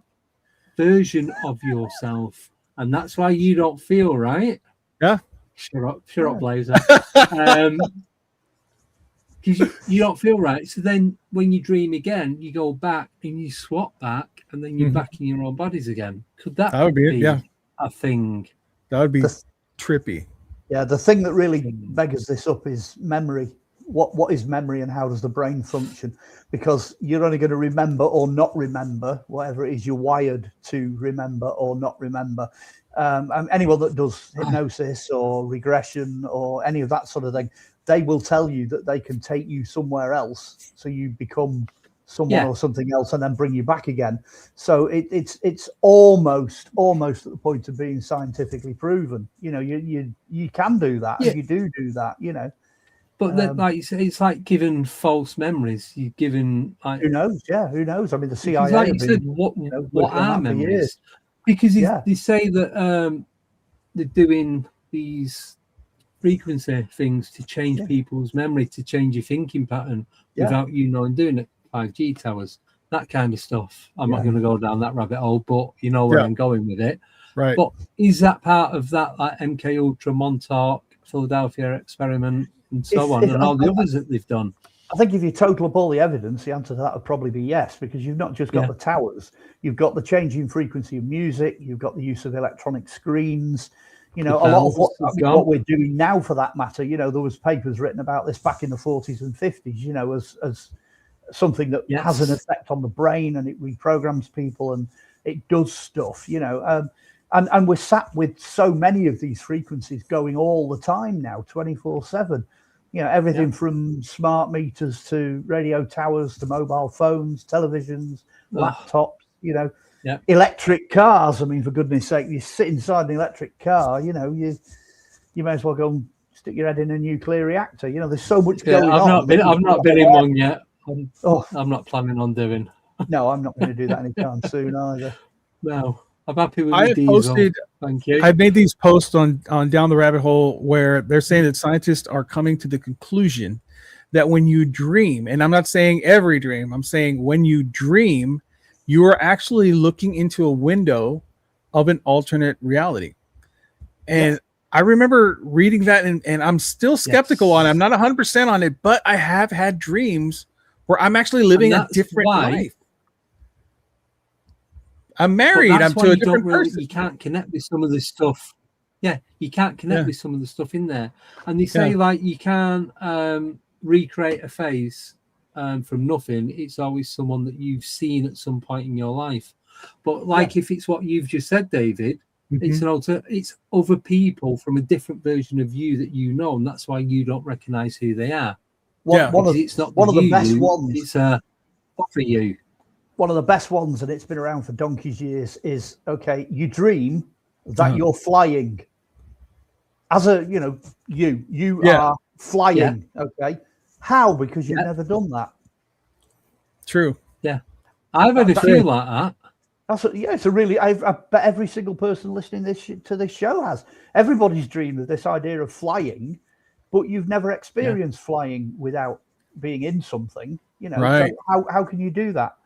version of yourself, and that's why you don't feel right. Yeah. Shut up, Blazer. Because you don't feel right. So then when you dream again, you go back and you swap back, and then you're back in your own bodies again. Could that That would be it, yeah. a thing? That would be trippy. Yeah, the thing that really beggars this up is memory. What is memory and how does the brain function? Because you're only going to remember or not remember whatever it is you're wired to remember or not remember. And anyone that does hypnosis or regression or any of that sort of thing, they will tell you that they can take you somewhere else, so you become someone or something else, and then bring you back again. So it's almost at the point of being scientifically proven. You know, you can do that. Yeah. And you do that. You know. But like you say, it's like giving false memories. You're giving like Who knows? Yeah, who knows? I mean, the CIA. Like you said, what are memories? Because they say that they're doing these frequency things to change people's memory, to change your thinking pattern without you knowing doing it. 5G towers, that kind of stuff. I'm not going to go down that rabbit hole, but you know where I'm going with it. Right. But is that part of that, like MK Ultra, Montauk, Philadelphia experiment, and so on, and all the others that they've done? I think if you total up all the evidence, the answer to that would probably be yes, because you've not just got the towers, you've got the changing frequency of music, you've got the use of electronic screens, you know, a lot of what we're doing now, for that matter. You know, there was papers written about this back in the 40s and 50s, you know, as something that has an effect on the brain, and it reprograms people and it does stuff, you know. And we're sat with so many of these frequencies going all the time now, 24/7. You know, everything from smart meters to radio towers to mobile phones, televisions, laptops, you know, electric cars. I mean, for goodness sake, you sit inside an electric car, you know, you may as well go and stick your head in a nuclear reactor. You know, there's so much going on. I've not been in one yet. I'm not planning on doing. No, I'm not going to do that anytime soon either. No. I'm happy with the diesel. Thank you. I've made these posts on Down the Rabbit Hole where they're saying that scientists are coming to the conclusion that when you dream, and I'm not saying every dream, I'm saying when you dream, you are actually looking into a window of an alternate reality. And I remember reading that, and I'm still skeptical on it. I'm not 100% on it, but I have had dreams where I'm actually living a different life. I'm married. I'm to a different person. You can't connect with some of this stuff. Yeah, you can't connect with some of the stuff in there. And they say like you can't recreate a face from nothing. It's always someone that you've seen at some point in your life. But like if it's what you've just said, David, it's other people from a different version of you that you know, and that's why you don't recognize who they are. It's not one of the best ones. It's for you. One of the best ones, and it's been around for donkey's years, is you dream that you're flying. As a, you know, you are flying. Okay. How? Because you've never done that. True. Yeah. I've had a few like that. It's a really. I bet every single person listening to this show has. Everybody's dreamed of this idea of flying, but you've never experienced flying without being in something. Right. So how can you do that?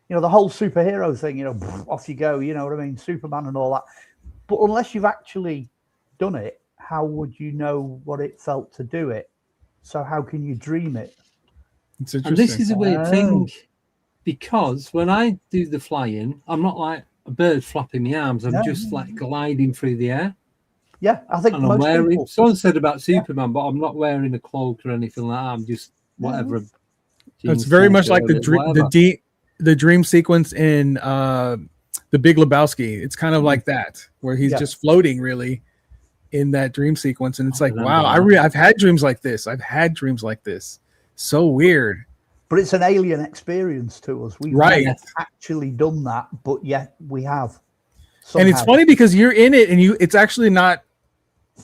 The whole superhero thing. Off you go. You know what I mean? Superman and all that. But unless you've actually done it, how would you know what it felt to do it? So how can you dream it? It's interesting. And this is a weird thing, because when I do the flying, I'm not like a bird flapping my arms. I'm just like gliding through the air. Yeah, I think and I'm wearing. Someone said about Superman, but I'm not wearing a cloak or anything like that. I'm just whatever. It's very much like the dream sequence in The Big Lebowski. It's kind of like that, where he's just floating really in that dream sequence, and it's like, wow, I've had dreams like this. So weird. But it's an alien experience to us. We've never actually done that, but yet we have. Somehow. And it's funny because you're in it, and it's actually not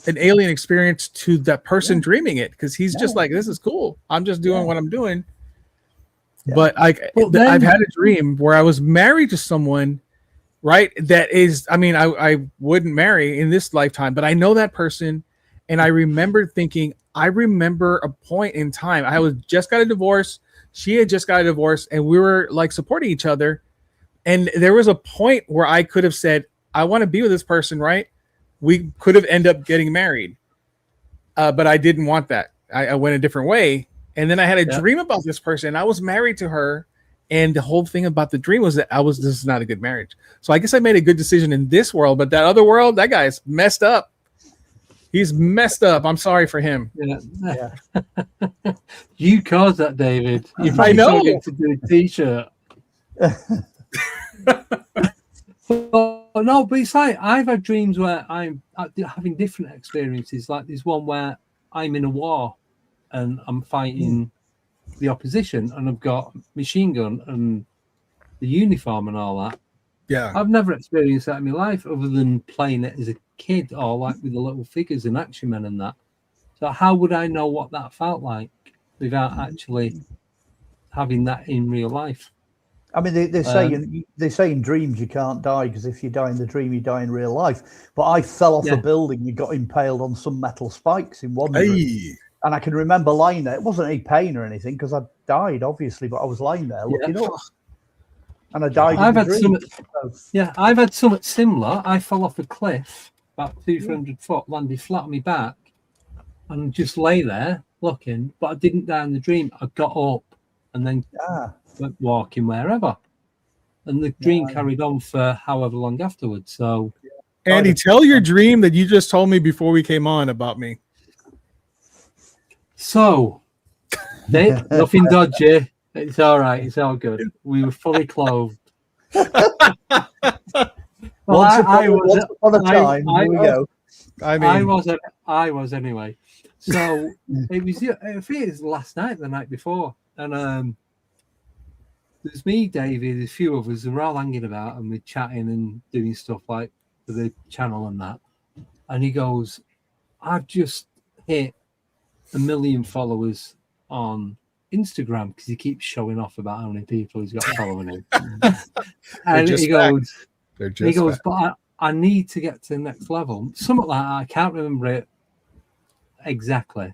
an alien experience to that person dreaming it, because he's just like, this is cool. I'm just doing what I'm doing. Yeah. But I've had a dream where I was married to someone, right? That is, I wouldn't marry in this lifetime, but I know that person, and I remember thinking, I remember a point in time. I just got a divorce. She had just got a divorce, and we were like supporting each other. And there was a point where I could have said, I want to be with this person, right? We could have ended up getting married. But I didn't want that. I went a different way. And then I had a dream about this person. I was married to her. And the whole thing about the dream was that this is not a good marriage. So I guess I made a good decision in this world, but that other world, that guy's messed up. He's messed up. I'm sorry for him. Yeah. You caused that, David. I know. To do a t-shirt. But it's like I've had dreams where I'm having different experiences. Like there's one where I'm in a war and I'm fighting the opposition, and I've got a machine gun and the uniform and all that. Yeah, I've never experienced that in my life, other than playing it as a kid or like with the little figures and action men and that. So how would I know what that felt like without actually having that in real life? I mean, they say in dreams you can't die, because if you die in the dream, you die in real life. But I fell off a building and got impaled on some metal spikes in one dream. And I can remember lying there. It wasn't any pain or anything, because I died, obviously, but I was lying there looking up. And I died in the dream. I've had something similar. I fell off a cliff about 200 foot, landed flat on my back, and just lay there looking, but I didn't die in the dream. I got up and then went walking wherever. And the dream carried on for however long afterwards. So, Andy, tell your dream that you just told me before we came on about me. So, Dave, nothing dodgy. It's all right. It's all good. We were fully clothed. Once upon a time. Here we go. I was anyway. So it was. I think it was last night, the night before, and there's me, David, a few of us, and we're all hanging about and we're chatting and doing stuff like for the channel and that. And he goes, "I've just hit 1 million followers on Instagram," because he keeps showing off about how many people he's got following him. And he goes, "But I need to get to the next level." Something like that. I can't remember it exactly.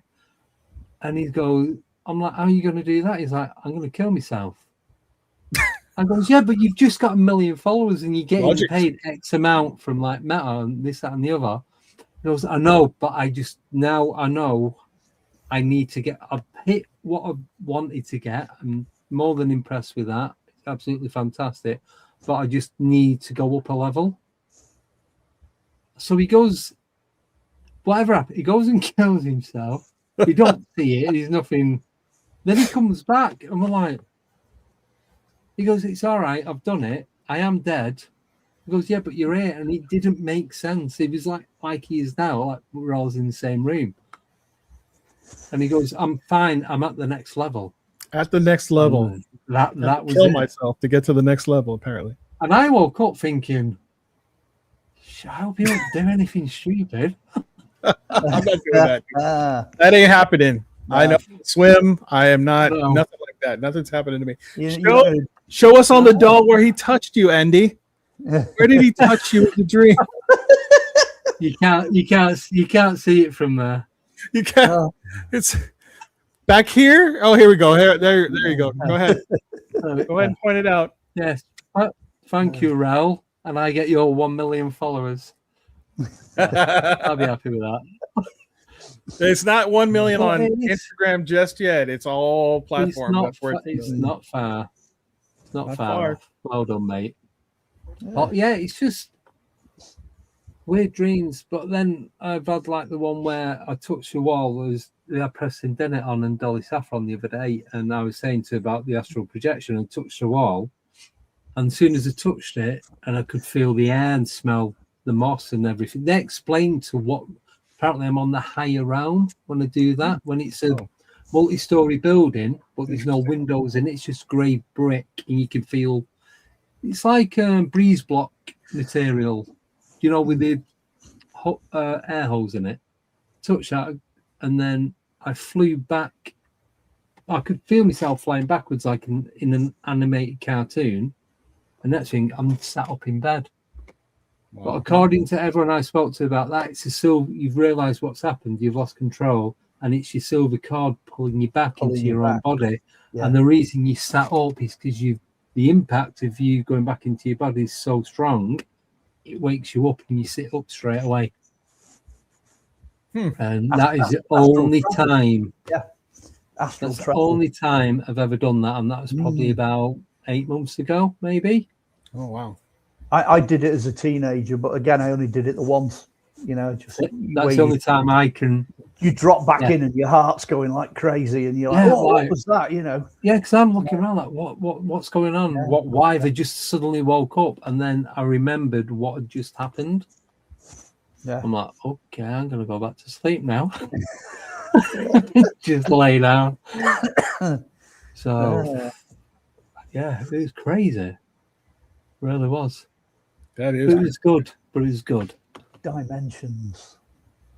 And he goes, I'm like, "How are you going to do that?" He's like, "I'm going to kill myself." I goes, "Yeah, but you've just got 1 million followers and you're getting paid X amount from like Meta and this, that, and the other." He goes, "I know, but I know I need to get. I've hit what I wanted to get. I'm more than impressed with that. It's absolutely fantastic. But I just need to go up a level." So he goes, whatever happened, he goes and kills himself. We don't see it. There's nothing. Then he comes back and we're like, he goes, "It's all right. I've done it. I am dead." He goes, "Yeah, but you're here." And it didn't make sense. It was like he is now, like we're all in the same room. And he goes, "I'm fine. I'm at the next level." At the next level. That was kill it. myself to get to the next level, apparently. And I woke up thinking, I hope you don't do anything stupid. I'm not doing that. That ain't happening. No. I know swim. I am not nothing like that. Nothing's happening to me. You Show us on the doll where he touched you, Andy. Where did he touch you in the dream? You can't see it from there. You can't. It's back here. Oh, here we go. There you go. Go ahead. Go ahead and point it out. Yes. Thank you, Raoul. And I get your 1 million followers. I'll be happy with that. It's not 1 million Well, on it is. Instagram just yet. It's all platforms. It's not far. It's not Not far. far. Well done, mate. But yeah, it's just weird dreams. But then I've had like the one where I touched the wall. They had Preston Dennett on and Dolly Saffron the other day, and I was saying to her about the astral projection and touched the wall. And as soon as I touched it, and I could feel the air and smell the moss and everything, they explained to what apparently I'm on the higher realm when I do that. When it's a multi-story building, but there's no windows in it, it's just grey brick, and you can feel it's like breeze block material, you know, with the air holes in it. Touch that, and then I flew back. I could feel myself flying backwards like in an animated cartoon. And next thing, I'm sat up in bed. Wow. But according to everyone I spoke to about that, it's a silver. You've realised what's happened. You've lost control, and it's your silver cord pulling you back into your own body. Yeah. And the reason you sat up is because the impact of you going back into your body is so strong, it wakes you up and you sit up straight away. And that is the only time. Yeah, astral that's the travel. only time I've ever done that, and that was probably about 8 months ago, maybe. Oh wow! I did it as a teenager, but again, I only did it the once. You know, just that's the only time I can. You drop back in, and your heart's going like crazy, and you're like, "Oh, what was that?" You know? Yeah, because I'm looking around like, what's going on? Yeah. Why have I just suddenly woke up? And then I remembered what had just happened. Yeah, I'm like, okay, I'm gonna go back to sleep now. Just lay down. So, yeah, it was crazy. It really was. That is. It was good, but it was good. Dimensions.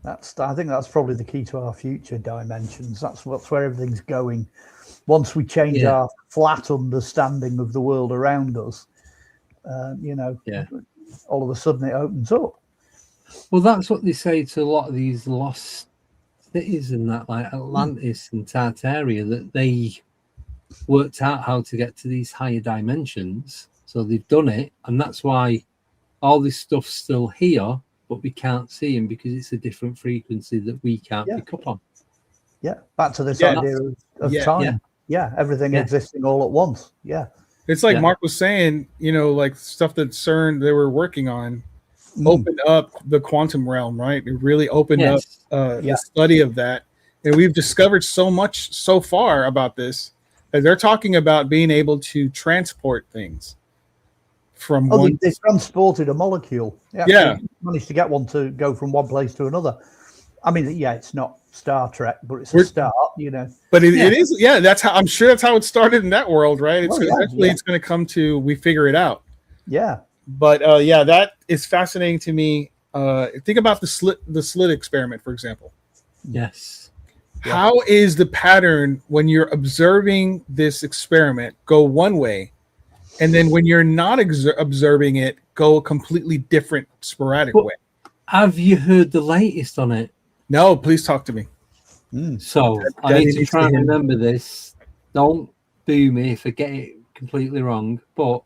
I think that's probably the key to our future. Dimensions. That's where everything's going. Once we change our flat understanding of the world around us, you know, all of a sudden it opens up. Well, that's what they say to a lot of these lost cities and that, like Atlantis and Tartaria, that they worked out how to get to these higher dimensions. So they've done it, and that's why all this stuff's still here, but we can't see them because it's a different frequency that we can't pick up on. Yeah, back to this idea of time. Yeah, everything existing all at once. Yeah. It's like Mark was saying, you know, like stuff that CERN they were working on opened up the quantum realm, right? It really opened up the study of that. And we've discovered so much so far about this that they're talking about being able to transport things from one. They transported a molecule. Yeah. Managed to get one to go from one place to another. I mean, it's not Star Trek, but it's a start, you know. But it is, that's how, I'm sure that's how it started in that world, right? It's eventually it's going to come to, we figure it out. Yeah. But that is fascinating to me. Think about the slit experiment, for example. Yes. How is the pattern when you're observing this experiment go one way, and then when you're not observing it, go a completely different, sporadic way? Have you heard the latest on it? No, please talk to me. So I need to try and remember this. Don't boo me if I get it completely wrong. But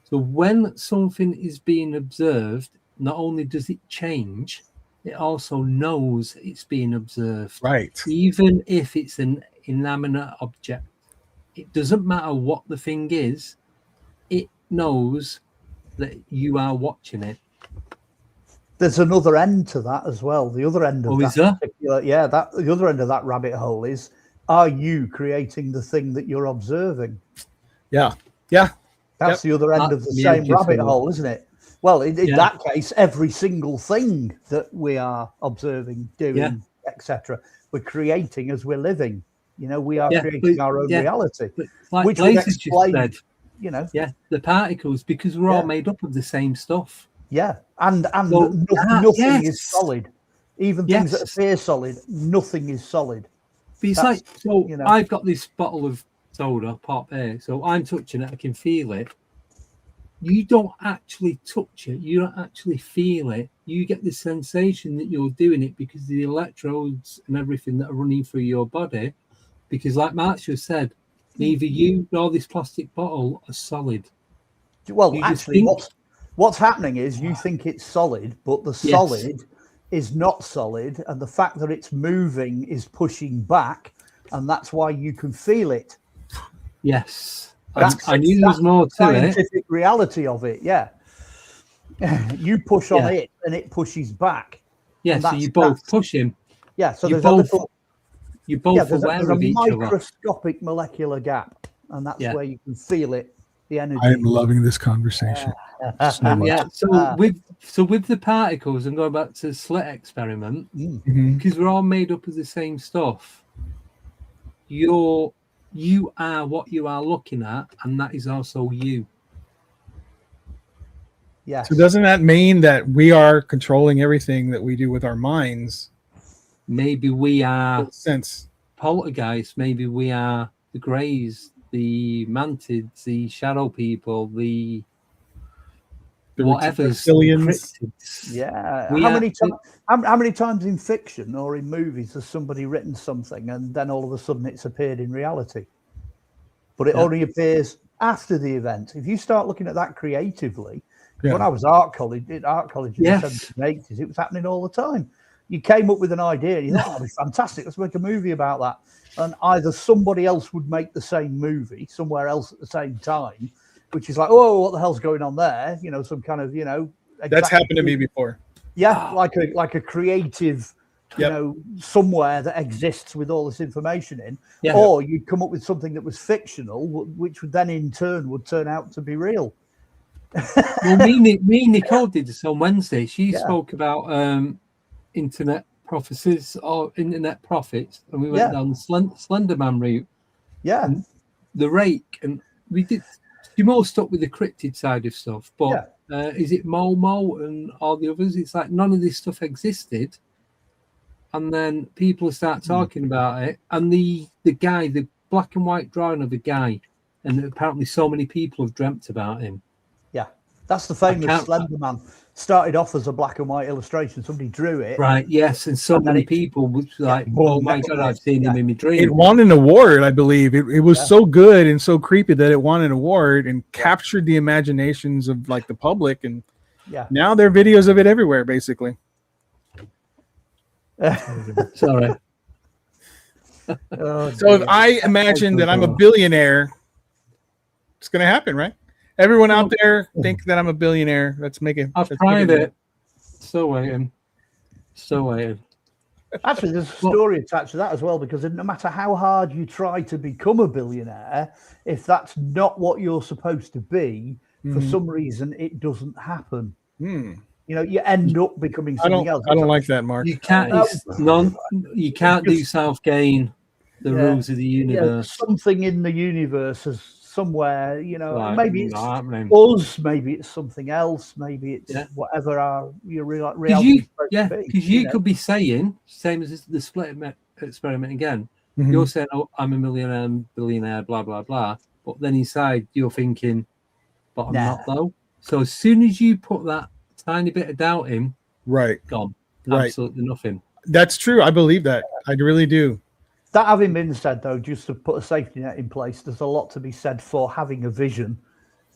so when something is being observed, not only does it change, it also knows it's being observed. Right. Even if it's an inanimate object, it doesn't matter what the thing is. It knows that you are watching it. There's another end to that as well. The other end of the other end of that rabbit hole is: are you creating the thing that you're observing? Yeah. That's the other end of the same rabbit hole, isn't it? Well, in that case, every single thing that we are observing, doing, etc., we're creating as we're living. You know, we are creating our own reality, like which would Blazes explain, said, you know, the particles, because we're all made up of the same stuff. Yeah, and nothing is solid. Even things that appear solid, nothing is solid. But it's I've got this bottle of soda, pop here. So I'm touching it, I can feel it. You don't actually touch it, you don't actually feel it. You get the sensation that you're doing it because the electrodes and everything that are running through your body. Because like Mark just said, neither you nor this plastic bottle are solid. Well, You just actually, think- what's happening is you think it's solid, but the Yes. solid is not solid, and the fact that it's moving is pushing back, and that's why you can feel it. Yes. That's, I knew there was more to it. scientific reality of it. Yeah, you push on Yeah. it, and it pushes back. Yeah, And so you both push him. Yeah, so You're there's a both, little. you're both Yeah, there's aware a of each other. microscopic molecular gap, and that's Yeah. where you can feel it. The energy. I am loving this conversation. So much. Yeah, so with the particles, and going back to the slit experiment, Mhm. because we're all made up of the same stuff, you are what you are looking at, and that is also you. Yes. So doesn't that mean that we are controlling everything that we do with our minds? Maybe we are In a sense. poltergeists, maybe we are the greys, the mantids, the shadow people, the whatever's the reptilians. cryptids. Yeah. We How are- many times in fiction or in movies has somebody written something and then all of a sudden it's appeared in reality? But it Yeah. only appears after the event. If you start looking at that creatively, Yeah. when I was art college in Yes. the 70s and 80s, it was happening all the time. You came up with an idea and you thought, oh, that'd be fantastic. Let's make a movie about that. And either somebody else would make the same movie somewhere else at the same time, which is like, oh, what the hell's going on there? You know, some kind of, That's happened to me before. Yeah, like a creative, Yep. somewhere that exists with all this information in. Yeah. Or you'd come up with something that was fictional, which would then in turn would turn out to be real. Well, me and Nicole did this on Wednesday. She Yeah. spoke about internet prophecies or internet prophets, and we went Yeah. down the Slenderman route, Yeah, the rake, and we did. She more stuck with the cryptid side of stuff, but is it Momo and all the others? It's like none of this stuff existed, and then people start talking about it, and the guy, the black and white drawing of the guy, and apparently so many people have dreamt about him. yeah. That's the famous can't- Slender Man. Started off as a black and white illustration. Somebody drew it. Right, yes, and so And then many it- people was like, boom, oh my that's god, it. I've seen him in my It dream. won an award, I believe. It was so good and so creepy that it won an award and captured the imaginations of like the public. And Yeah. now there are videos of it everywhere, basically. Sorry. Oh, So if dear. I imagine that I'm a billionaire, it's going to happen, right? Everyone out there think that I'm a billionaire. Let's make it. I've let's tried make it. Still waiting. Still waiting. Actually, there's a story attached to that as well, because no matter how hard you try to become a billionaire, if that's not what you're supposed to be, for some reason, it doesn't happen. Hmm. You end up becoming I something else. don't like that, Mark. You can't. You can't do self gain. The Yeah. rules of the Yeah, universe. something in the universe is somewhere, Like, maybe it's not happening. us, maybe it's something else, maybe it's Yeah. whatever your Because reality you, is supposed yeah, to be. because you could be saying, same as the split experiment again. Mhm. You're saying, "Oh, I'm a millionaire, billionaire, blah blah blah," but then inside you're thinking, "But I'm Nah. not though." So as soon as you put that tiny bit of doubt in, Right. gone, Right. absolutely nothing. That's true. I believe that. I really do. That having been said, though, just to put a safety net in place, there's a lot to be said for having a vision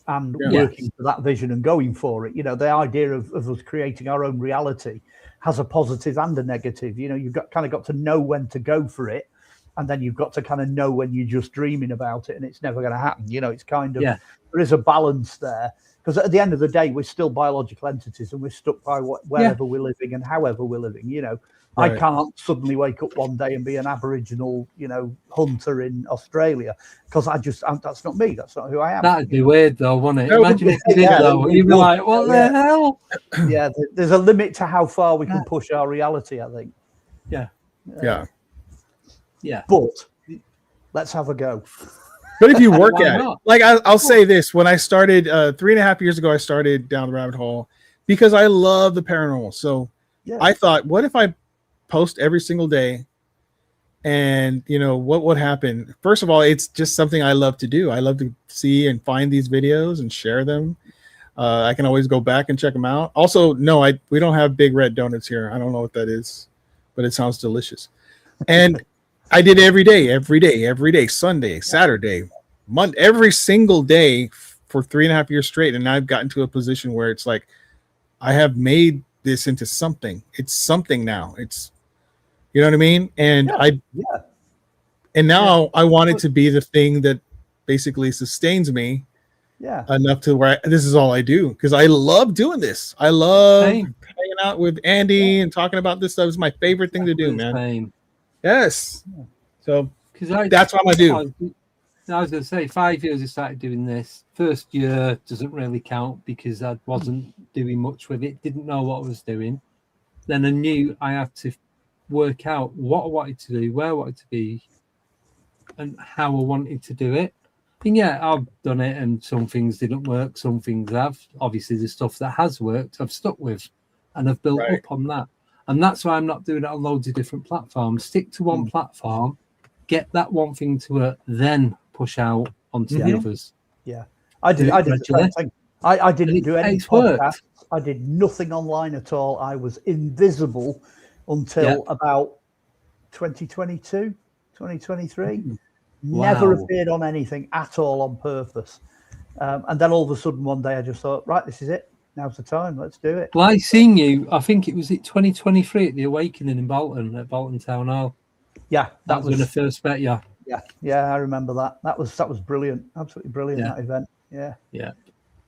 and Yeah. working for that vision and going for it. The idea of us creating our own reality has a positive and a negative. You've got to know when to go for it, and then you've got to kind of know when you're just dreaming about it and it's never going to happen. It's kind of, Yeah. there is a balance there, because at the end of the day, we're still biological entities and we're stuck by wherever we're living and however we're living. I Right. can't suddenly wake up one day and be an Aboriginal, hunter in Australia, because that's not me. That's not who I am. That'd be weird though, wouldn't it? That would Imagine be- if you did yeah, though. You'd be like, "What the hell?" Yeah, there's a limit to how far we can push our reality, I think. Yeah. Yeah. But let's have a go. But if you work Why at it, not? like I'll say this, when I started 3.5 years ago, I started down the rabbit hole because I love the paranormal. So Yeah. I thought, what if I post every single day And what would happen? First of all, it's just something I love to do. I love to see and find these videos and share them. I can always go back and check them out. Also, no, we don't have big red donuts here. I don't know what that is, but it sounds delicious. And I did every day, Sunday, Saturday, Monday, every single day for 3.5 years straight. And I've gotten to a position where it's like, I have made this into something. It's something now. It's, you know what I mean? And and now I want it to be the thing that basically sustains me enough to where this is all I do, because I love doing this. I love hanging out with Andy and talking about this stuff. Is my favorite thing to do, man. Yes. So that's what I do. I was going to say 5 years I started doing this. First year doesn't really count because I wasn't doing much with it. Didn't know what I was doing. Then I knew I had to work out what I wanted to do, where I wanted to be, and how I wanted to do it. And I've done it, and some things didn't work, some things have. Obviously, the stuff that has worked, I've stuck with, and I've built up on that. And that's why I'm not doing it on loads of different platforms. Stick to one platform, get that one thing to work, then push out onto the others. Yeah, I did the same thing. I didn't do any podcasts. I did nothing online at all. I was invisible until about 2022, 2023. Never appeared on anything at all on purpose. And then all of a sudden one day I just thought, right, this is it. Now's the time. Let's do it. Well, I seen you, I think it was 2023 at the Awakening in Bolton, at Bolton Town Hall. Yeah. That was when I first met you. Yeah, I remember that. That was brilliant. Absolutely brilliant, that event. Yeah. Yeah.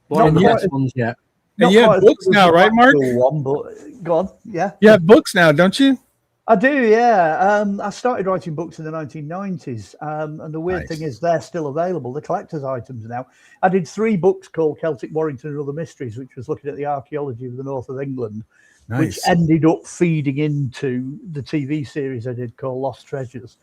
One of the best ones yet. And you have books now, right, Mark? One, but go on. Yeah. You have books now, don't you? I do, yeah. I started writing books in the 1990s, and the weird thing is they're still available. The collector's items now. I did 3 books called Celtic Warrington and Other Mysteries, which was looking at the archaeology of the north of England, which ended up feeding into the TV series I did called Lost Treasures.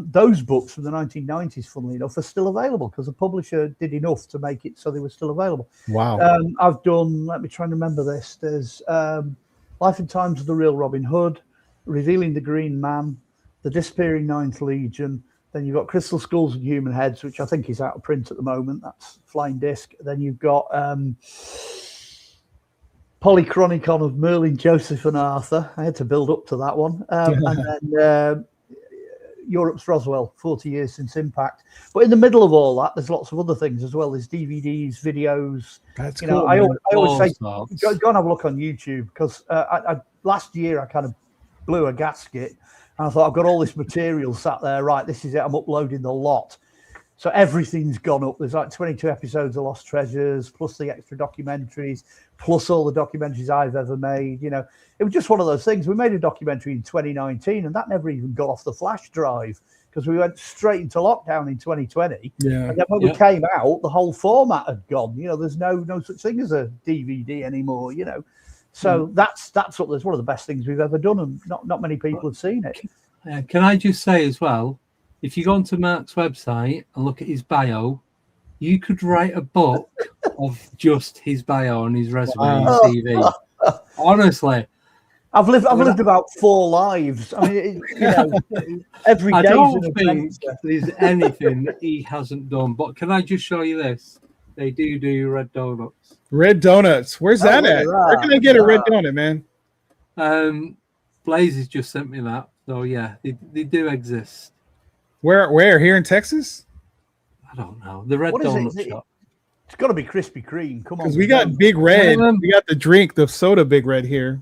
Those books from the 1990s, funnily enough, are still available because the publisher did enough to make it so they were still available. Wow. I've done, let me try and remember this. There's Life and Times of the Real Robin Hood, Revealing the Green Man, The Disappearing Ninth Legion. Then you've got Crystal Skulls and Human Heads, which I think is out of print at the moment. That's flying disc. Then you've got Polychronicon of Merlin, Joseph and Arthur. I had to build up to that one. And then Europe's Roswell, 40 years since impact. But in the middle of all that, there's lots of other things as well. There's DVDs, videos. That's cool. I always say, go and have a look on YouTube, because last year I kind of blew a gasket and I thought, I've got all this material sat there. Right, this is it. I'm uploading the lot. So everything's gone up. There's like 22 episodes of Lost Treasures, plus the extra documentaries, plus all the documentaries I've ever made. It was just one of those things. We made a documentary in 2019 and that never even got off the flash drive because we went straight into lockdown in 2020. Yeah. And then when we came out, the whole format had gone. There's no such thing as a DVD anymore, So that's one of the best things we've ever done, and not many people have seen it. Can I just say as well, if you go onto Mark's website and look at his bio, you could write a book of just his bio and his resume and CV. Honestly, I've lived about 4 lives. I mean, every day. I don't think there's anything that he hasn't done. But can I just show you this? They do red donuts. Red donuts. Where's that at? Where can I get a red donut, man? Blaze has just sent me that. So yeah, they do exist. Where? Here in Texas? I don't know. The red donut shop. It's got to be Krispy Kreme. Come on. Because we got Big Red. We got the drink, the soda Big Red here.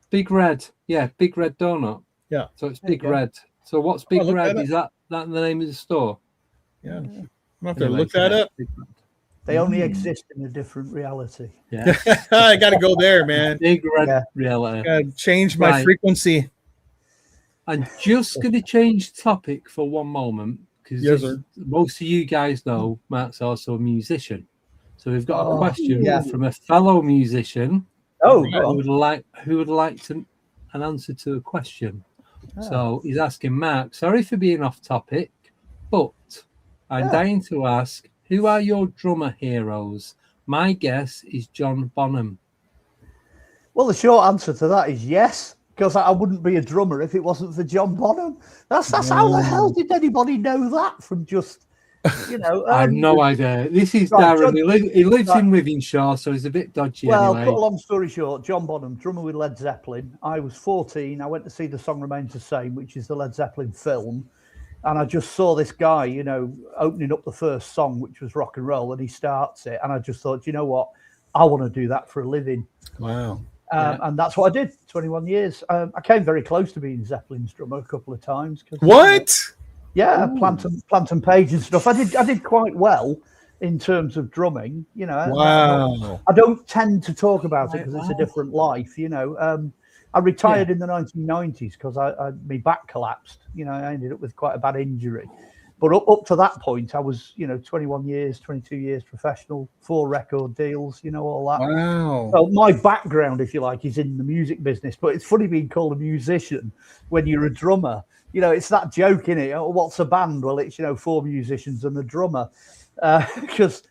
Big Red. Yeah, Big Red Donut. Yeah. So it's Big Red. So what's Big Red? Is that the name of the store? Yeah. I'm have to look that up. They only exist in a different reality. Yeah. I got to go there, man. Big Red reality. Got to change my frequency. I'm just going to change topic for one moment because most of you guys know Mark's also a musician. So we've got a question from a fellow musician. Who would like an answer to a question. So he's asking Mark, sorry for being off topic, but I'm dying to ask, who are your drummer heroes? My guess is John Bonham. Well, the short answer to that is yes. because I wouldn't be a drummer if it wasn't for John Bonham. That's how the hell did anybody know that from just, you know? I have no idea. This is right, Darren. He lives right. in Withenshaw, so he's a bit dodgy Well, anyway. cut a long story short, John Bonham, drummer with Led Zeppelin. I was 14. I went to see The Song Remains the Same, which is the Led Zeppelin film. And I just saw this guy, you know, opening up the first song, which was rock and roll, and he starts it. And I just thought, you know what? I want to do that for a living. Wow. And that's what I did, 21 years. I came very close to being Zeppelin's drummer a couple of times. What? Yeah, Planton Page and stuff. I did quite well in terms of drumming, you know. Wow. I don't tend to talk about it because it's a different life, you know. I retired in the 1990s because my back collapsed. You know, I ended up with quite a bad injury. But up to that point, I was, you know, 21 years, 22 years professional, 4 record deals, you know, all that. Wow. So my background, if you like, is in the music business. But it's funny being called a musician when you're a drummer. You know, it's that joke, innit? Oh, what's a band? Well, it's, you know, 4 musicians and a drummer. Because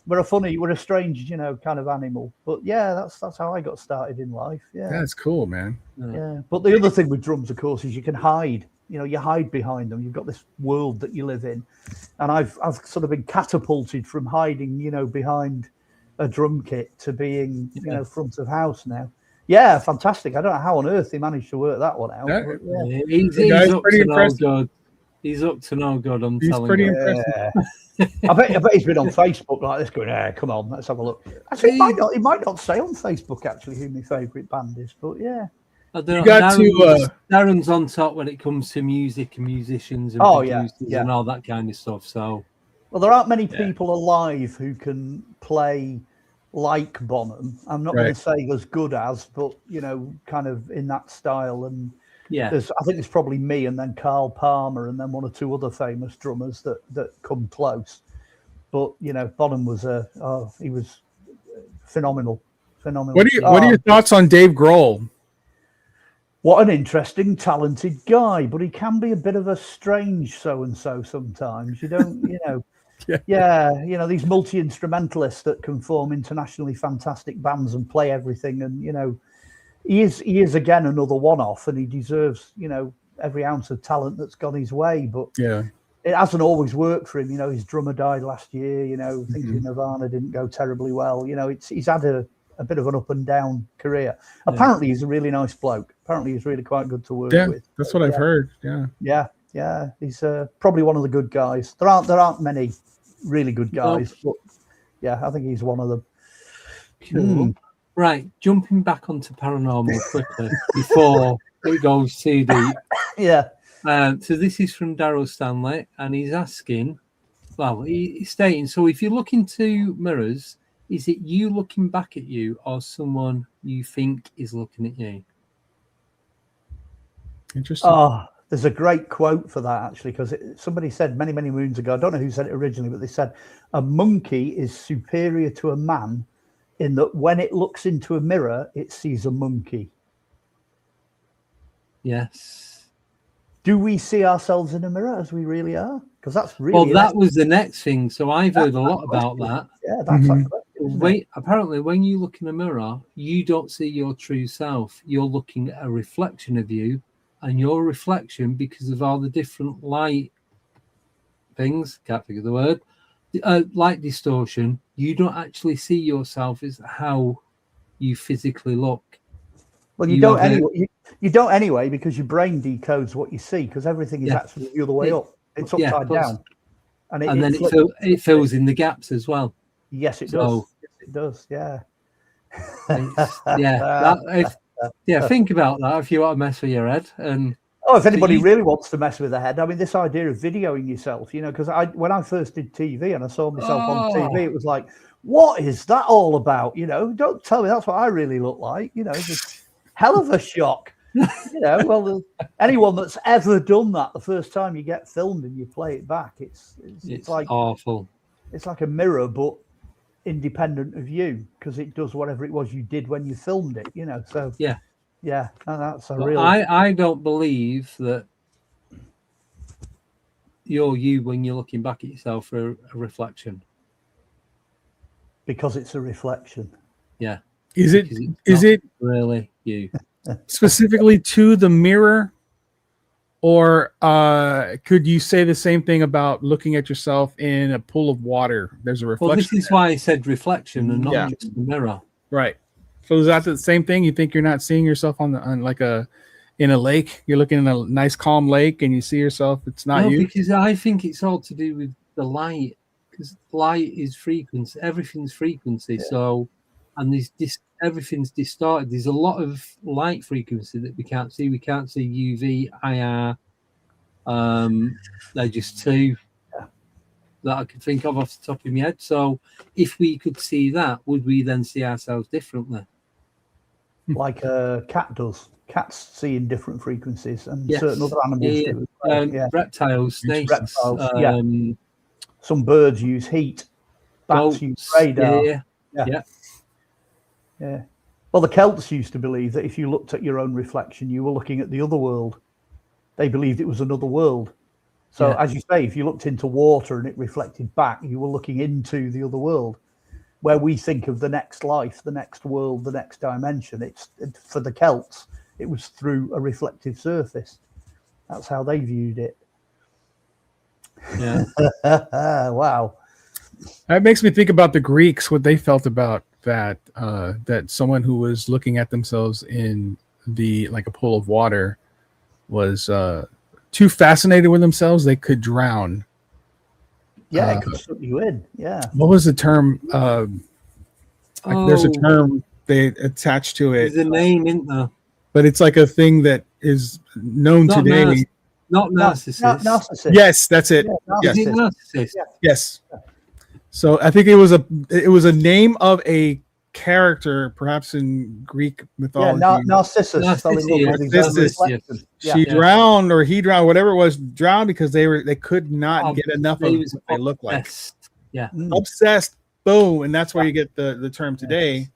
we're a strange, you know, kind of animal. But yeah, that's how I got started in life. Yeah. That's cool, man. Yeah. But the other thing with drums, of course, is you can hide. You know, you hide behind them. You've got this world that you live in. And I've sort of been catapulted from hiding, you know, behind a drum kit to being, you know, front of house now. Yeah, fantastic. I don't know how on earth he managed to work that one out. Yeah. But yeah. He's up to no good. He's up to no good. I'm telling pretty you. impressive. I bet he's been on Facebook like this going, come on, let's have a look. Actually, he might not say on Facebook actually who my favourite band is, but yeah. I don't know. Darren's on top when it comes to music and musicians and producers and all that kind of stuff. So, well, there aren't many people alive who can play like Bonham. I'm not going to say as good as, but you know, kind of in that style. And I think it's probably me, and then Carl Palmer, and then 1 or 2 other famous drummers that come close. But you know, Bonham was he was phenomenal. What are your thoughts on Dave Grohl? What an interesting, talented guy, but he can be a bit of a strange so-and-so sometimes. You don't, you know, you know, these multi-instrumentalists that can form internationally fantastic bands and play everything. And, you know, he is again, another one-off, and he deserves, you know, every ounce of talent that's gone his way. But it hasn't always worked for him. You know, his drummer died last year, you know, things in Nirvana didn't go terribly well. You know, he's had a bit of an up and down career. Apparently he's a really nice bloke. Apparently he's really quite good to work with. That's what I've heard. Yeah. He's probably one of the good guys. There aren't many really good guys, but yeah, I think he's one of them. Cool. Right, jumping back onto paranormal quickly before it goes too deep. So this is from Daryl Stanley, and he's asking, well, he's stating, so if you look into mirrors, is it you looking back at you or someone you think is looking at you? Interesting. Oh, there's a great quote for that, actually, because somebody said many, many moons ago, I don't know who said it originally, but they said, a monkey is superior to a man in that when it looks into a mirror, it sees a monkey. Yes. Do we see ourselves in a mirror as we really are? Because that's really... Well, that was the next thing. So I've heard a lot about that. Yeah, that's that question. Apparently, when you look in a mirror, you don't see your true self. You're looking at a reflection of you, and your reflection, because of all the different light things, can't think of the word, light distortion, you don't actually see yourself as how you physically look. Well, you don't anyway. You don't anyway, because your brain decodes what you see, because everything is actually the other way up. It's upside down, and then it fills in the gaps as well. Yes, it does. Yes, it does. Yeah. Think about that if you want to mess with your head. And if anybody really wants to mess with the head, I mean, this idea of videoing yourself, you know, because when I first did TV and I saw myself on TV, it was like, what is that all about? You know, don't tell me that's what I really look like. You know, it's a hell of a shock. You know, well, anyone that's ever done that, the first time you get filmed and you play it back, it's like awful. It's like a mirror, but independent of you, because it does whatever it was you did when you filmed it. You know, so yeah, and that's a real. I don't believe that you're you when you're looking back at yourself for a reflection. Because it's a reflection. Yeah. Is it really you? specifically to the mirror, or could you say the same thing about looking at yourself in a pool of water? There's a reflection. Well, this is why I said reflection and not Yeah. just the mirror. Right. So is that the same thing? You think you're not seeing yourself on in a lake? You're looking in a nice calm lake and you see yourself. It's not No, you. because I think it's all to do with the light. Because light is frequency. Everything's frequency. Yeah. So, and everything's distorted. There's a lot of light frequency that we can't see. We can't see UV, IR. They're just two that I could think of off the top of my head. So, if we could see that, would we then see ourselves differently? Like a cat does. Cats see in different frequencies, and Yes. certain other animals Yeah, do. As well. Yeah. Reptiles, snakes. Reptiles, yeah. Some birds use heat. Bats use radar. Yeah. Well, the Celts used to believe that if you looked at your own reflection, you were looking at the other world. They believed it was another world. So, as you say, if you looked into water and it reflected back, you were looking into the other world. Where we think of the next life, the next world, the next dimension, for the Celts, it was through a reflective surface. That's how they viewed it. Yeah. Wow. That makes me think about the Greeks, what they felt about that, that someone who was looking at themselves in like a pool of water was too fascinated with themselves, they could drown. Yeah, it could suck you in. Yeah. What was the term? There's a term they attach to it. There's a name, isn't there? But it's like a thing that is known Not today. Not narcissist. Narcissist. Yes, that's it. Yeah, Is it narcissist? Yes. So I think it was a name of a character, perhaps in Greek mythology. Narcissus. Fell in love with his own Narcissus, reflection. She drowned, or he drowned, whatever it was, drowned because they could not get enough of what they look like. Yeah. Obsessed. Boom. And that's where you get the term today.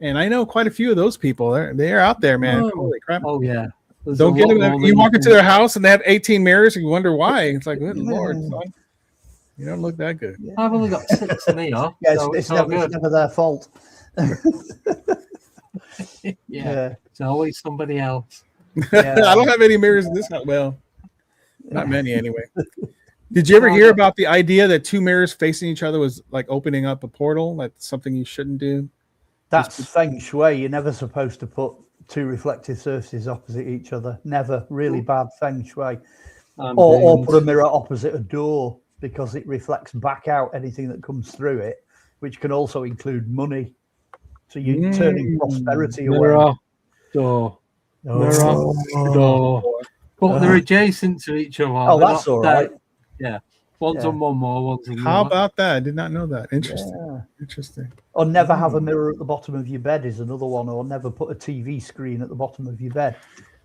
And I know quite a few of those people. They're out there, man. Oh. Holy crap. Oh yeah. Don't get them. You walk into their house and they have 18 mirrors and you wonder why. It's like, good Lord, son. You don't look that good. Yeah. I've only got 6 in here. Yeah, so it's never their fault. Yeah. It's always somebody else. Yeah. I don't have any mirrors in this house. Well, not many anyway. Did you ever hear about the idea that 2 mirrors facing each other was like opening up a portal? That's something you shouldn't do. That's feng shui. You're never supposed to put 2 reflective surfaces opposite each other. Never. Really bad feng shui. Or put a mirror opposite a door, because it reflects back out anything that comes through it, which can also include money. So you're turning prosperity away. Mirror, door. Mirror, door. But they're adjacent to each other. Oh, that's all right. Yeah. One's on one more, one's on the How other. about that? I did not know that. Interesting. Yeah. Interesting. Or never have a mirror at the bottom of your bed is another one. Or never put a TV screen at the bottom of your bed,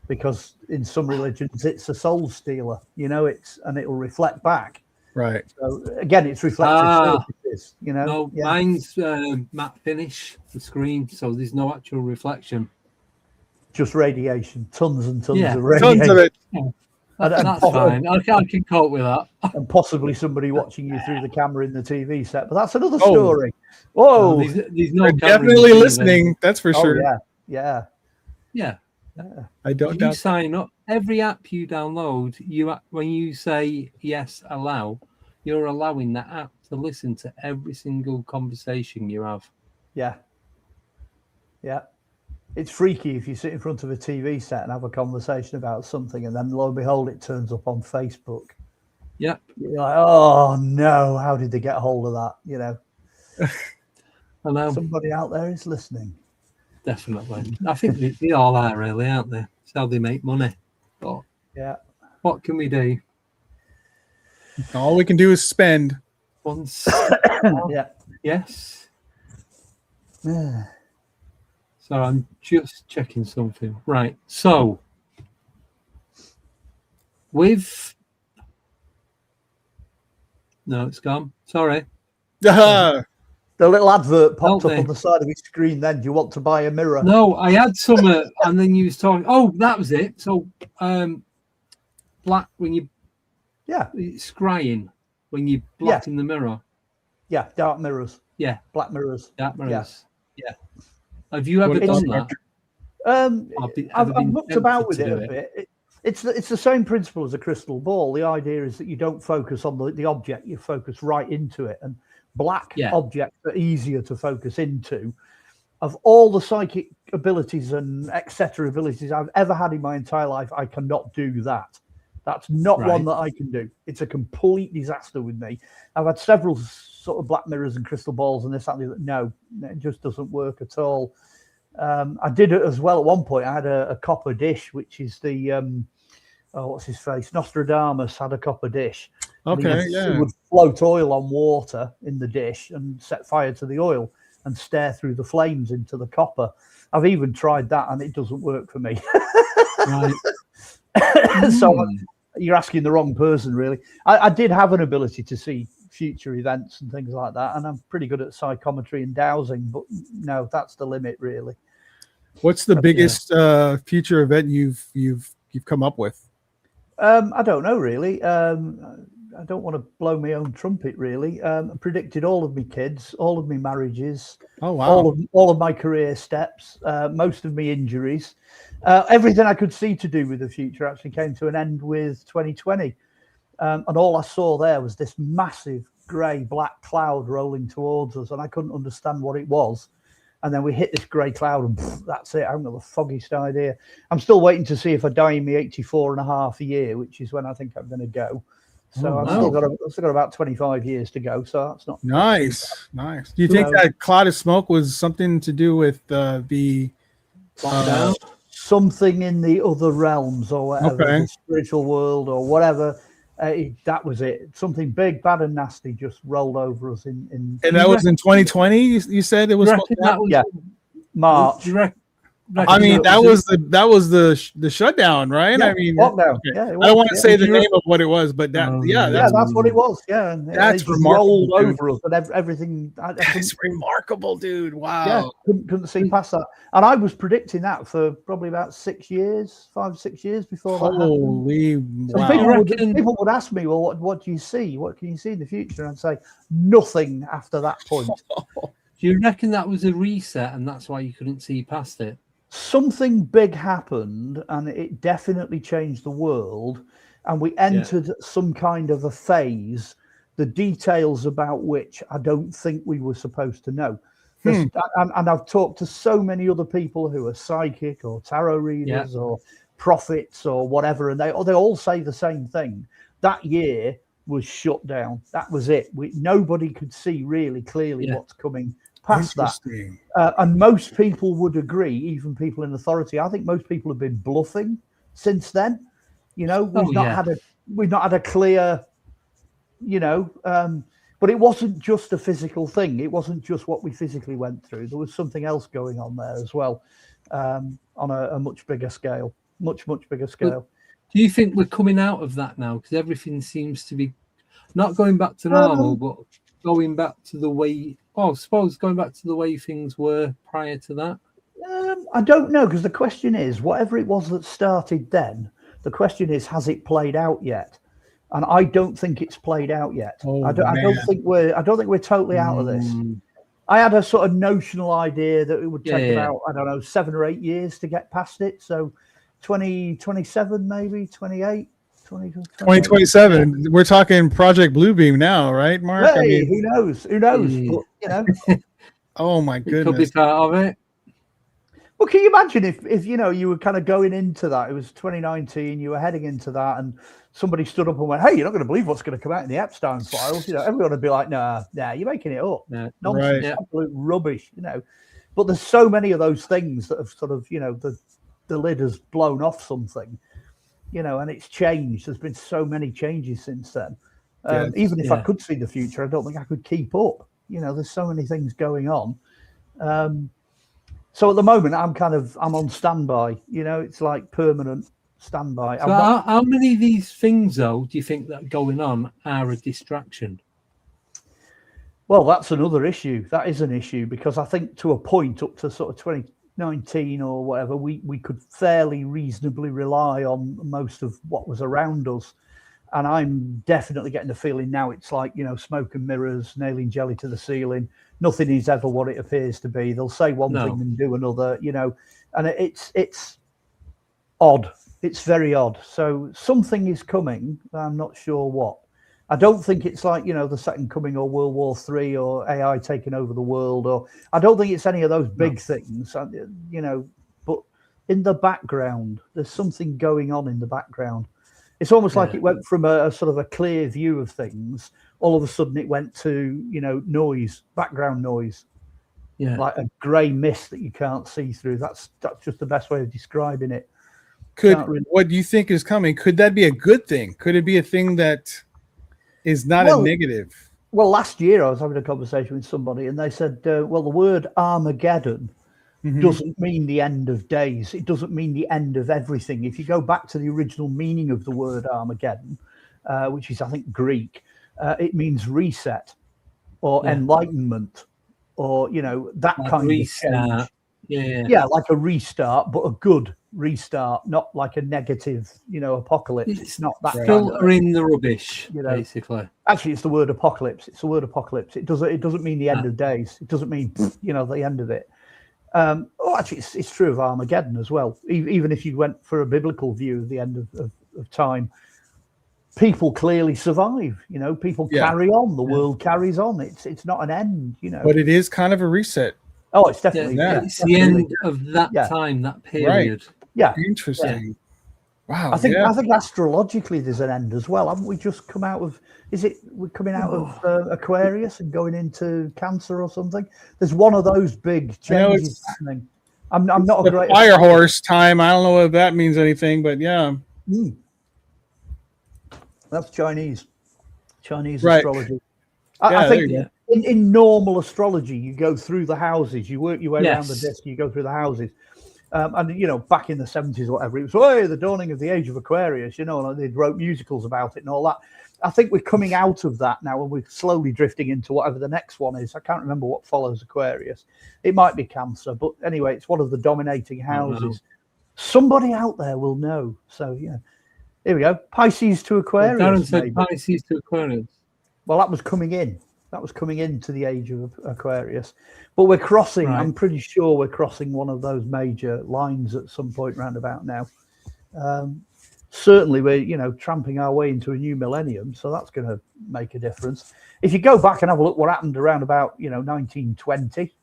because in some religions it's a soul stealer. And it'll reflect back. Right. So again, it's reflective surfaces. No, mine's matte finish, the screen, so there's no actual reflection. Just radiation, tons and tons Yeah, of radiation. Tons of it. That's fine. I can cope with that. And possibly somebody watching you through the camera in the TV set, but that's another story. Whoa, There's no They're camera definitely in the TV. listening. That's for sure. Yeah. Yeah. I don't You doubt. sign up. Every app you download, when you say yes, allow, you're allowing that app to listen to every single conversation you have. Yeah. It's freaky if you sit in front of a TV set and have a conversation about something, and then lo and behold, it turns up on Facebook. Yep. You're like, oh no, how did they get hold of that? I know. Somebody out there is listening. Definitely. I think they all are, really, aren't they? It's how they make money. But Yeah. what can we do? All we can do is spend. Once. Yeah. Yes. Yeah. So I'm just checking something. Right. So no, it's gone. Sorry. The little advert popped Don't up on the side of his screen. Then, do you want to buy a mirror? No, I had some, and then you was talking. Oh, that was it. So, black when it's scrying when you black in the mirror. Yeah, dark mirrors. Yeah, Black mirrors. dark mirrors. Yeah. Have you ever done that? I've mucked about with it a bit. It's the same principle as a crystal ball. The idea is that you don't focus on the object, you focus right into it. And black objects are easier to focus into. Of all the psychic abilities and etc. abilities I've ever had in my entire life, I cannot do that. That's not one that I can do. It's a complete disaster with me. I've had several sort of black mirrors and crystal balls and this, that, and the other. No, it just doesn't work at all. I did it as well at one point. I had a copper dish, which is the what's his face? Nostradamus had a copper dish. Okay, He would float oil on water in the dish and set fire to the oil and stare through the flames into the copper. I've even tried that and it doesn't work for me. So you're asking the wrong person, really. I did have an ability to see future events and things like that, and I'm pretty good at psychometry and dowsing, but no, that's the limit, really. What's the biggest future event you've come up with? I don't know, really. I don't want to blow my own trumpet, really. I predicted all of my kids, all of my marriages, all of my career steps, most of my injuries. Everything I could see to do with the future actually came to an end with 2020. And all I saw there was this massive grey black cloud rolling towards us, and I couldn't understand what it was. And then we hit this grey cloud, and that's it. I haven't got the foggiest idea. I'm still waiting to see if I die in my 84 and a half year, which is when I think I'm going to go. So I've still got about 25 years to go. So that's not nice. Do you think that cloud of smoke was something to do with the something in the other realms or whatever, the spiritual world or whatever? That was it. Something big, bad, and nasty just rolled over us in and that was in 2020. You said it was. March. I mean, that was the shutdown, right? Yeah, I mean, lockdown. Okay. Yeah, I don't want to say the name of what it was, but that's what it was. Yeah, and that's remarkable. Rolled over us, and everything. That's remarkable, dude. Wow. Yeah, couldn't see past that. And I was predicting that for probably about 6 years, 5-6 years before that happened. Wow. People would ask me, well, what do you see? What can you see in the future? And I'd say nothing after that point. Do you reckon that was a reset, and that's why you couldn't see past it? Something big happened, and it definitely changed the world, and we entered some kind of a phase, the details about which I don't think we were supposed to know. And I've talked to so many other people who are psychic or tarot readers or prophets or whatever, and they all say the same thing. That year was shut down. That was it. Nobody could see really clearly what's coming past that. And most people would agree, even people in authority. I think most people have been bluffing since then. You know, we've not had a clear, but it wasn't just a physical thing. It wasn't just what we physically went through. There was something else going on there as well, on a much bigger scale, much bigger scale. But do you think we're coming out of that now? Because everything seems to be not going back to normal, but going back to the way. I suppose going back to the way things were prior to that. I don't know, because the question is, whatever it was that started then, the question is, has it played out yet? And I don't think it's played out yet. I don't think we're totally out of this. I had a sort of notional idea that it would take about, I don't know, 7 or 8 years to get past it. So 2027, maybe 28. 2027. We're talking Project Bluebeam now, right, Mark? Hey, I mean, who knows? But, oh my goodness. Could be part of it. Well, can you imagine if you were kind of going into that? It was 2019. You were heading into that, and somebody stood up and went, "Hey, you're not going to believe what's going to come out in the Epstein files." Everyone would be like, "Nah, you're making it up. Nonsense, absolute rubbish." But there's so many of those things that have sort of, the lid has blown off something. And it's changed. There's been so many changes since then. Even if I could see the future, I don't think I could keep up. There's so many things going on. So at the moment, I'm on standby. It's like permanent standby. So how many of these things, though, do you think that are going on are a distraction? Well, that's another issue. That is an issue, because I think to a point up to sort of 2019 or whatever, we could fairly reasonably rely on most of what was around us. And I'm definitely getting the feeling now it's like, you know, smoke and mirrors, nailing jelly to the ceiling. Nothing is ever what it appears to be. They'll say one thing and do another, you know, and it's odd. It's very odd. So something is coming. I'm not sure what. I don't think it's like, you know, the second coming or World War III or AI taking over the world, or I don't think it's any of those big things, you know, but in the background, there's something going on in the background. It's almost like it went from a sort of a clear view of things. All of a sudden it went to, you know, noise, background noise, like a grey mist that you can't see through. That's just the best way of describing it. What do you think is coming? Could that be a good thing? Could it be a thing that is not a negative? Well, last year I was having a conversation with somebody and they said, well, the word Armageddon doesn't mean the end of days. It doesn't mean the end of everything. If you go back to the original meaning of the word Armageddon, which is, I think, Greek, it means reset or enlightenment, or, you know, that like kind restart. Of change. Yeah, like a restart, but a good restart, not like a negative, you know, apocalypse. It's not that filtering the rubbish, you know, basically. Actually, it's the word apocalypse. It's the word apocalypse. It doesn't mean the end of days. It doesn't mean, you know, the end of it. Actually, it's true of Armageddon as well. Even if you went for a biblical view of the end of time, people clearly survive. You know, people carry on. The world carries on. It's not an end. You know, but it is kind of a reset. Oh, it's definitely it's the end of that time, that period. Right. Yeah, interesting. Wow. I think astrologically there's an end as well. Haven't we just come out of? We're coming out of Aquarius and going into Cancer or something? There's one of those big changes happening. I'm not a great fire horse time. I don't know if that means anything, but yeah. That's Chinese right. astrology. I think in normal astrology, you go through the houses, you work your way around the disc, you go through the houses. And, you know, back in the 70s or whatever, it was, the dawning of the age of Aquarius, you know, and they wrote musicals about it and all that. I think we're coming out of that now and we're slowly drifting into whatever the next one is. I can't remember what follows Aquarius. It might be Cancer, but anyway, it's one of the dominating houses. Somebody out there will know. So, yeah, here we go. Pisces to Aquarius. Darren said Pisces to Aquarius. Well, that was coming in. That was coming into the age of Aquarius. But we're crossing, I'm pretty sure we're crossing one of those major lines at some point round about now. Certainly we're, you know, tramping our way into a new millennium. So that's going to make a difference. If you go back and have a look what happened around about, you know, 1920,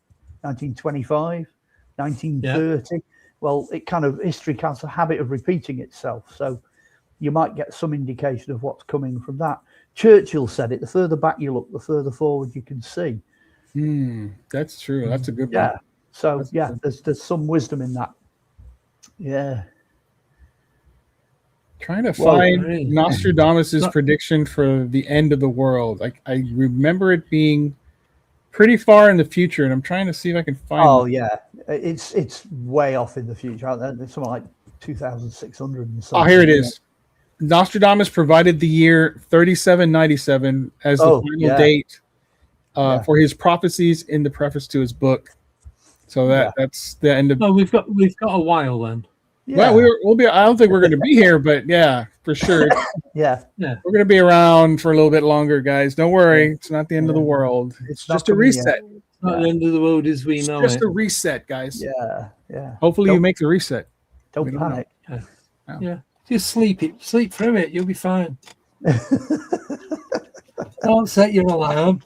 1925, 1930, well, it kind of, history has a habit of repeating itself. So you might get some indication of what's coming from that. Churchill said it, the further back you look, the further forward you can see. That's true. That's a good one. Yeah. So there's some wisdom in that. Yeah. Trying to find Nostradamus's prediction for the end of the world. I remember it being pretty far in the future, and I'm trying to see if I can find it's way off in the future. It's something like 2,600 and something. Oh, here it is. Nostradamus provided the year 3797 as the final date for his prophecies in the preface to his book. So that's the end of. No, we've got a while then. Yeah. Well, we'll be. I don't think we're going to be here, but yeah, for sure. yeah, we're going to be around for a little bit longer, guys. Don't worry, it's not the end of the world. It's just a reset. It's not the end of the world as we know it. Just a reset, guys. Yeah. Hopefully, you make the reset. Don't panic. Yeah. Just sleep through it. You'll be fine. Don't set your alarm.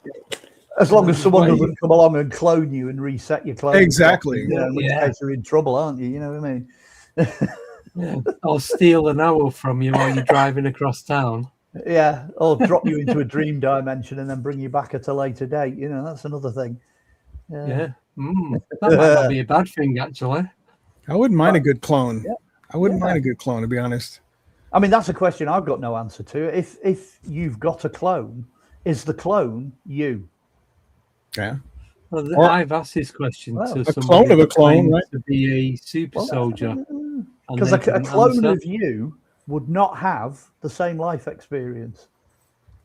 As long as someone doesn't come along and clone you and reset your clone. Exactly. In which case you're in trouble, aren't you? You know what I mean? Or steal an owl from you while you're driving across town. Yeah. Or drop you into a dream dimension and then bring you back at a later date. You know, that's another thing. That might not be a bad thing, actually. I wouldn't mind a good clone. Yeah. I wouldn't mind a good clone, to be honest. I mean, that's a question I've got no answer to. If you've got a clone, is the clone you? Yeah. Well, I've asked this question to a clone of a clone, right? To be a super soldier. Because a clone of you would not have the same life experience.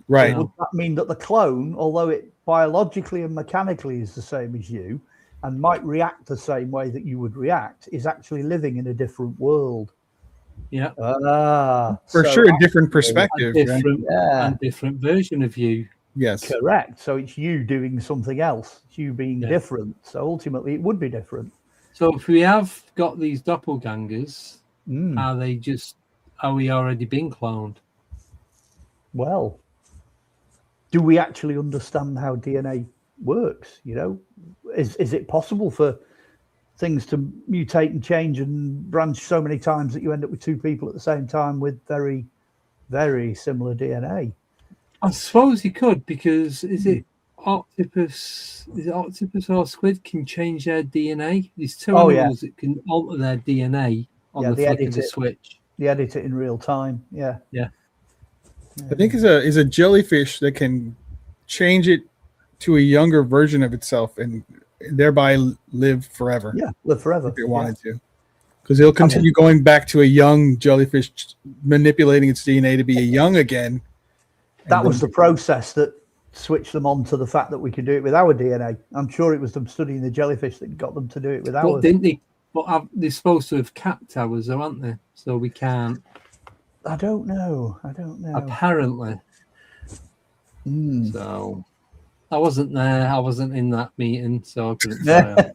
Right. So would that mean that the clone, although it biologically and mechanically is the same as you, and might react the same way that you would react, is actually living in a different world? Yeah. For so sure, a different actually, perspective. A right? different, Yeah. and different version of you. Yes. Correct. So it's you doing something else. It's you being Yeah. different. So ultimately, it would be different. So if we have got these doppelgangers, Mm. are we already been cloned? Well, do we actually understand how DNA works? You know, is it possible for things to mutate and change and branch so many times that you end up with two people at the same time with very, very similar DNA? I suppose you could, because is it octopus or squid can change their DNA? There's two Oh, yeah. animals that can alter their DNA on the they flick of edit the it. switch. They edit it in real time. Yeah. Yeah. I think is a jellyfish that can change it to a younger version of itself and thereby live forever. Yeah, live forever. If it wanted to. Because it'll continue going back to a young jellyfish, manipulating its DNA to be a young again. That was the process that switched them on to the fact that we could do it with our DNA. I'm sure it was them studying the jellyfish that got them to do it with But ours. didn't they? But they're supposed to have capped ours, though, aren't they? So we can't. I don't know. Apparently. So I wasn't there. I wasn't in that meeting, so I couldn't say.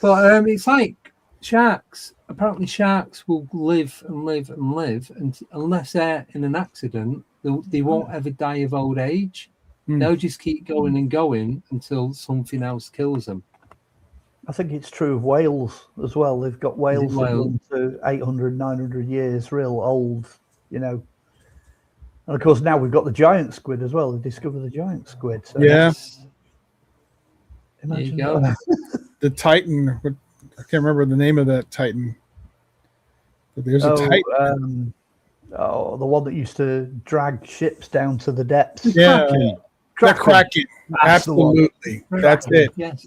But it's like sharks. Apparently, sharks will live and live and live, and unless they're in an accident, they won't ever die of old age. They'll just keep going and going until something else kills them. I think it's true of whales as well. They've got whales that live to 800, 900 years, real old, you know. And of course, now we've got the giant squid as well. They discovered the giant squid. So yeah. Imagine there you go. The Titan. I can't remember the name of that Titan. But there's a Titan. The one that used to drag ships down to the depths. Yeah. The Kraken. Absolutely. That's it. Yes.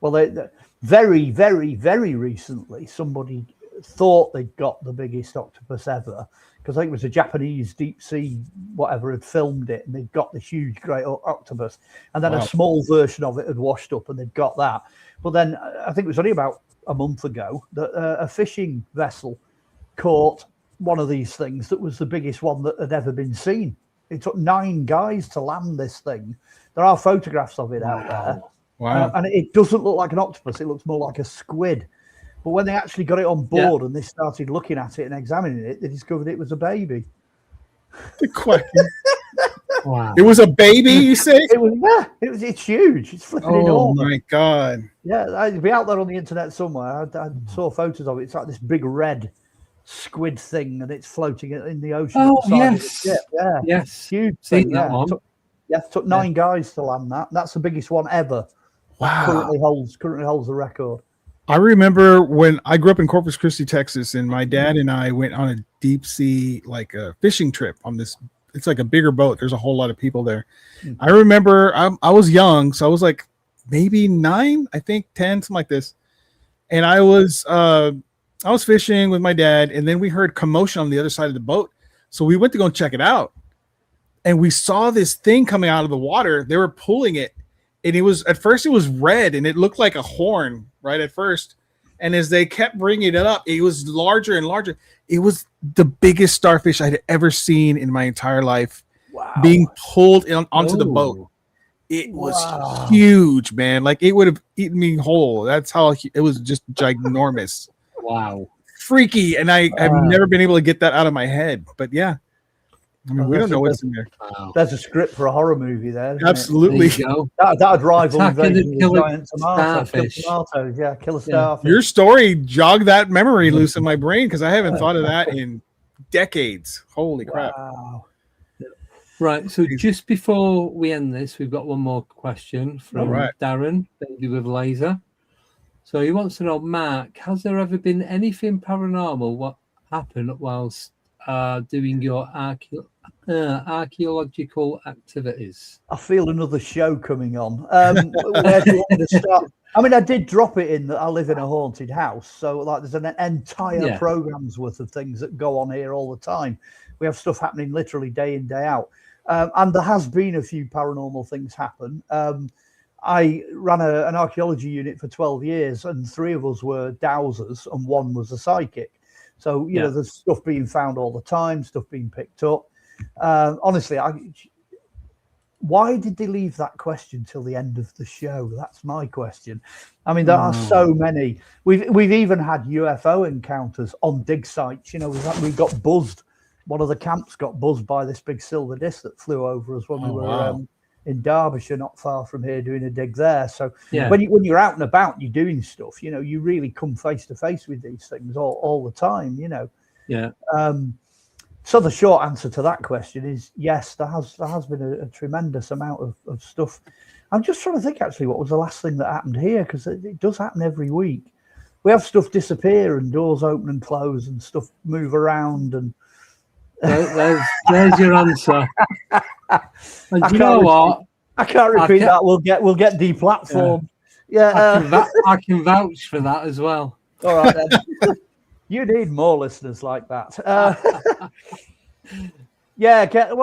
Well, they very, very, very recently, somebody thought they'd got the biggest octopus ever, because I think it was a Japanese deep sea whatever had filmed it, and they'd got the huge great octopus, and then a small version of it had washed up, and they'd got that. But then I think it was only about a month ago that a fishing vessel caught one of these things that was the biggest one that had ever been seen. It took 9 guys to land this thing. There are photographs of it out there. Wow. And it doesn't look like an octopus. It looks more like a squid. But when they actually got it on board and they started looking at it and examining it, they discovered it was a baby. The Kraken. Wow. It was a baby, you say? It's huge. It's flipping enormous. Oh my God. Yeah, it'd be out there on the internet somewhere. I saw photos of it. It's like this big red squid thing, and it's floating in the ocean. Oh, yes. Yeah. Yes. Huge Seen thing. that one. It took 9 guys to land that. That's the biggest one ever. Wow. Currently holds the record. I remember when I grew up in Corpus Christi, Texas, and my dad and I went on a deep sea, like a fishing trip on this. It's like a bigger boat. There's a whole lot of people there. I remember I was young, so I was like maybe 9, I think 10, something like this. And I was fishing with my dad, and then we heard commotion on the other side of the boat. So we went to go and check it out. And we saw this thing coming out of the water. They were pulling it. And at first it was red, and it looked like a horn right at first. And as they kept bringing it up, it was larger and larger. It was the biggest starfish I'd ever seen in my entire life. Wow. Being pulled onto the boat. It was huge, man. Like it would have eaten me whole. That's how it was, just ginormous. Wow. Freaky. And I've never been able to get that out of my head. But yeah. I mean, we don't know what's in there. Wow. There's a script for a horror movie there. Absolutely. That'd rival Invasion of the Giant Starfish. Tomatoes. Yeah, killer starfish. Your story jogged that memory loose in my brain, because I haven't thought of that in decades. Holy crap. Wow. Right, so just before we end this, we've got one more question from Darren, Baby with Laser. So he wants to know, Mark, has there ever been anything paranormal what happened whilst doing your archaeological activities? I feel another show coming on. Where do you want me to start? I mean, I did drop it in that I live in a haunted house. So like there's an entire program's worth of things that go on here all the time. We have stuff happening literally day in, day out. And there has been a few paranormal things happen. I ran an archaeology unit for 12 years, and 3 of us were dowsers and 1 was a psychic. So, you know, there's stuff being found all the time, stuff being picked up. Honestly, why did they leave that question till the end of the show? That's my question. I mean, there are so many. We've even had UFO encounters on dig sites. You know, we got buzzed. One of the camps got buzzed by this big silver disc that flew over us when we were in Derbyshire, not far from here, doing a dig there. So when you're out and about, you're doing stuff. You know, you really come face to face with these things all the time. You know. Yeah. So the short answer to that question is yes, there has been a tremendous amount of stuff. I'm just trying to think actually what was the last thing that happened here, because it does happen every week. We have stuff disappear and doors open and close and stuff move around, and there's your answer. And you know what? I can't repeat that. We'll get deplatformed. Yeah, I can vouch for that as well. All right then. You need more listeners like that. Well,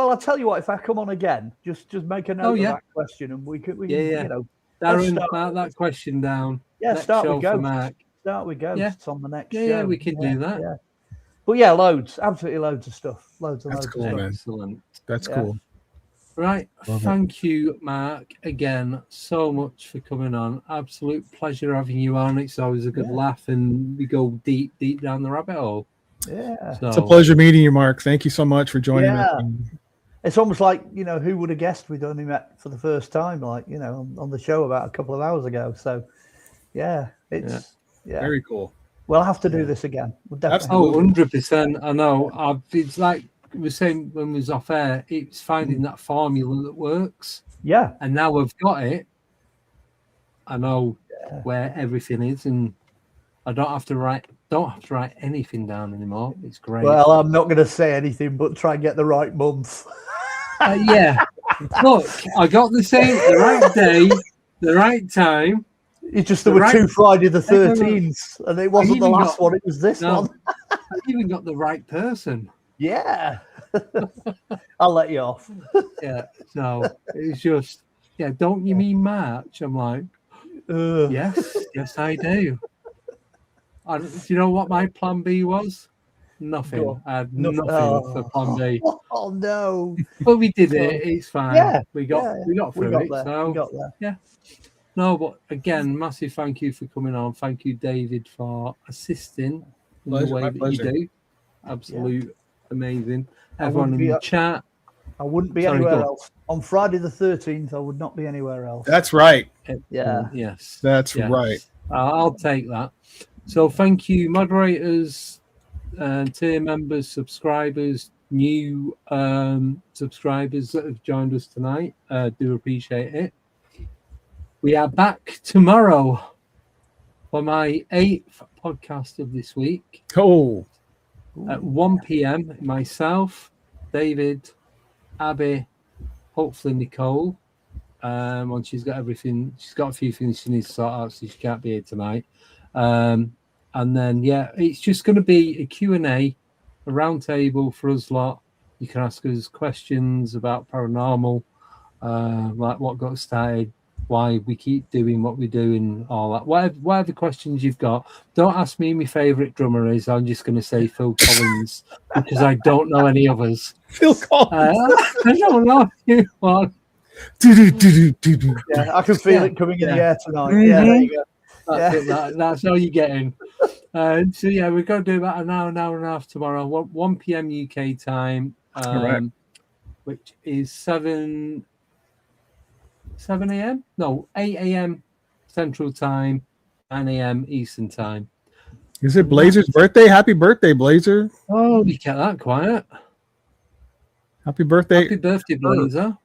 I'll tell you what. If I come on again, just make a note of that question, and we can you know. Darren, mark that question down. Yeah, start with ghosts. Mark. Start with ghosts. Yeah. On the next show. Yeah, we can do that. Yeah. But yeah, absolutely loads of stuff. Loads That's of cool, stuff. man. Excellent. That's cool. Right. Thank you, Mark, again so much for coming on. Absolute pleasure having you on. It's always a good laugh, and we go deep down the rabbit hole. Yeah. So, it's a pleasure meeting you, Mark. Thank you so much for joining us. It's almost like, you know, who would have guessed we'd only met for the first time, like, you know, on the show about a couple of hours ago. So, it's very cool. We'll have to do this again. We'll definitely 100%. I know. It's like we were saying when we was off air, it's finding that formula that works. Yeah. And now we've got it. I know where everything is, and I don't have to write anything down anymore. It's great. Well, I'm not going to say anything, but try and get the right month. Look, I got the right day, the right time. It's just there were 2 Friday the 13th, and it wasn't the last one. It was this one. I even got the right person. Yeah. I'll let you off. So it's just, don't you mean March? I'm like, yes, I do. Do you know what my plan B was? Nothing. I had nothing for plan B. Oh no! But we did it. It's fine. Yeah, we got through it. There. So we got there. Yeah. No, but again, massive thank you for coming on. Thank you, David, for assisting in the way that you do. Absolute amazing. Everyone in the chat. I wouldn't be anywhere else. On Friday the 13th, I would not be anywhere else. That's right. Yeah. Yes. That's right. I'll take that. So thank you, moderators, tier members, subscribers, new subscribers that have joined us tonight. Do appreciate it. We are back tomorrow for my 8th podcast of this week. At 1 p.m. Myself, David, Abby, hopefully Nicole. Once she's got everything, she's got a few things she needs to sort out, so she can't be here tonight. And then it's just going to be a Q&A, a round table for us lot. You can ask us questions about paranormal, like what got started, why we keep doing what we do, and all that. Whatever questions you've got. Don't ask me who my favourite drummer is. I'm just going to say Phil Collins because I don't know any others. Phil Collins. I don't know you are. Yeah, I can feel it coming in the air tonight. Mm-hmm. Yeah, there you go. That's it. That's all you're getting. So we're going to do about an hour and a half tomorrow, 1 p.m. UK time, which is 7 a.m. No, 8 a.m. Central Time, 9 a.m. Eastern Time. Is it Blazer's birthday? Happy birthday, Blazer! Oh, we kept that quiet. Happy birthday! Happy birthday, Blazer!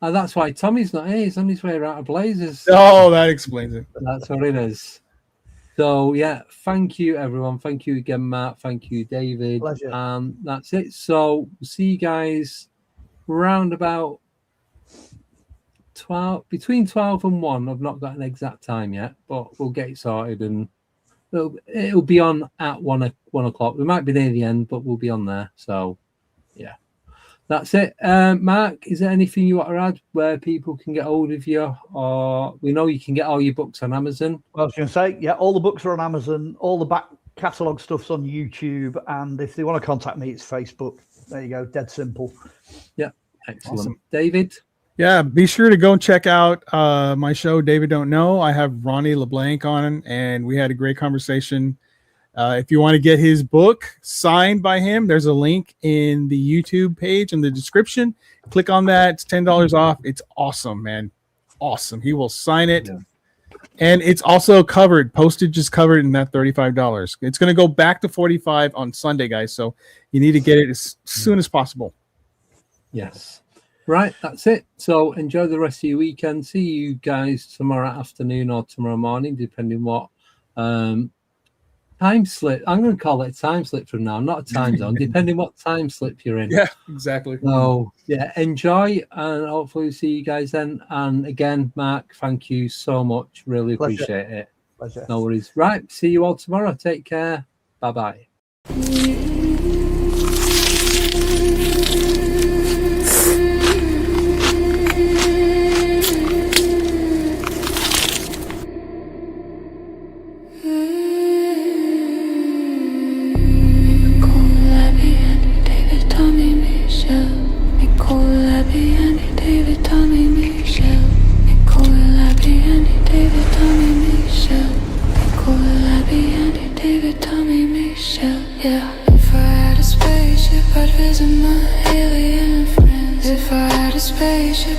That's why Tommy's not here. He's on his way out of Blazers. Oh, that explains it. That's what it is. So, thank you, everyone. Thank you again, Matt. Thank you, David. Pleasure. And that's it. So, see you guys round about between 12 and 1. I've not got an exact time yet, but we'll get it sorted, and it'll be on at 1 o'clock. We might be near the end, but we'll be on there. So, That's it. Mark, is there anything you want to add where people can get hold of you? Or we know you can get all your books on Amazon. Well, I was going to say, yeah, all the books are on Amazon. All the back catalogue stuff's on YouTube. And if they want to contact me, it's Facebook. There you go. Dead simple. Yeah. Excellent. Awesome. David? Yeah, be sure to go and check out my show, David Don't Know. I have Ronnie LeBlanc on, and we had a great conversation. If you want to get his book signed by him, there's a link in the YouTube page in the description. Click on that. It's $10 off. It's awesome, man. Awesome. He will sign it. Yeah. And it's also covered. Postage is covered in that $35. It's going to go back to $45 on Sunday, guys. So you need to get it as soon as possible. Yes. Right. That's it. So enjoy the rest of your weekend. See you guys tomorrow afternoon or tomorrow morning, depending what time slip. I'm going to call it a time slip from now, not a time zone, depending what time slip you're in. Yeah, exactly. So, yeah, enjoy, and hopefully see you guys then. And again, Mark, thank you so much. Really appreciate it. Pleasure. No worries. Right. See you all tomorrow. Take care. Bye-bye.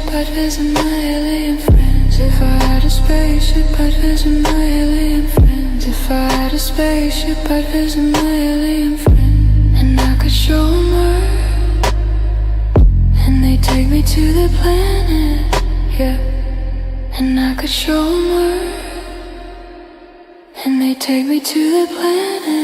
I'd visit my alien friends. If I had a spaceship, I'd visit my alien friends. If I had a spaceship, I'd visit my alien friends. And I could show them Earth, and they take me to the planet, yeah. And I could show them Earth, and they take me to the planet.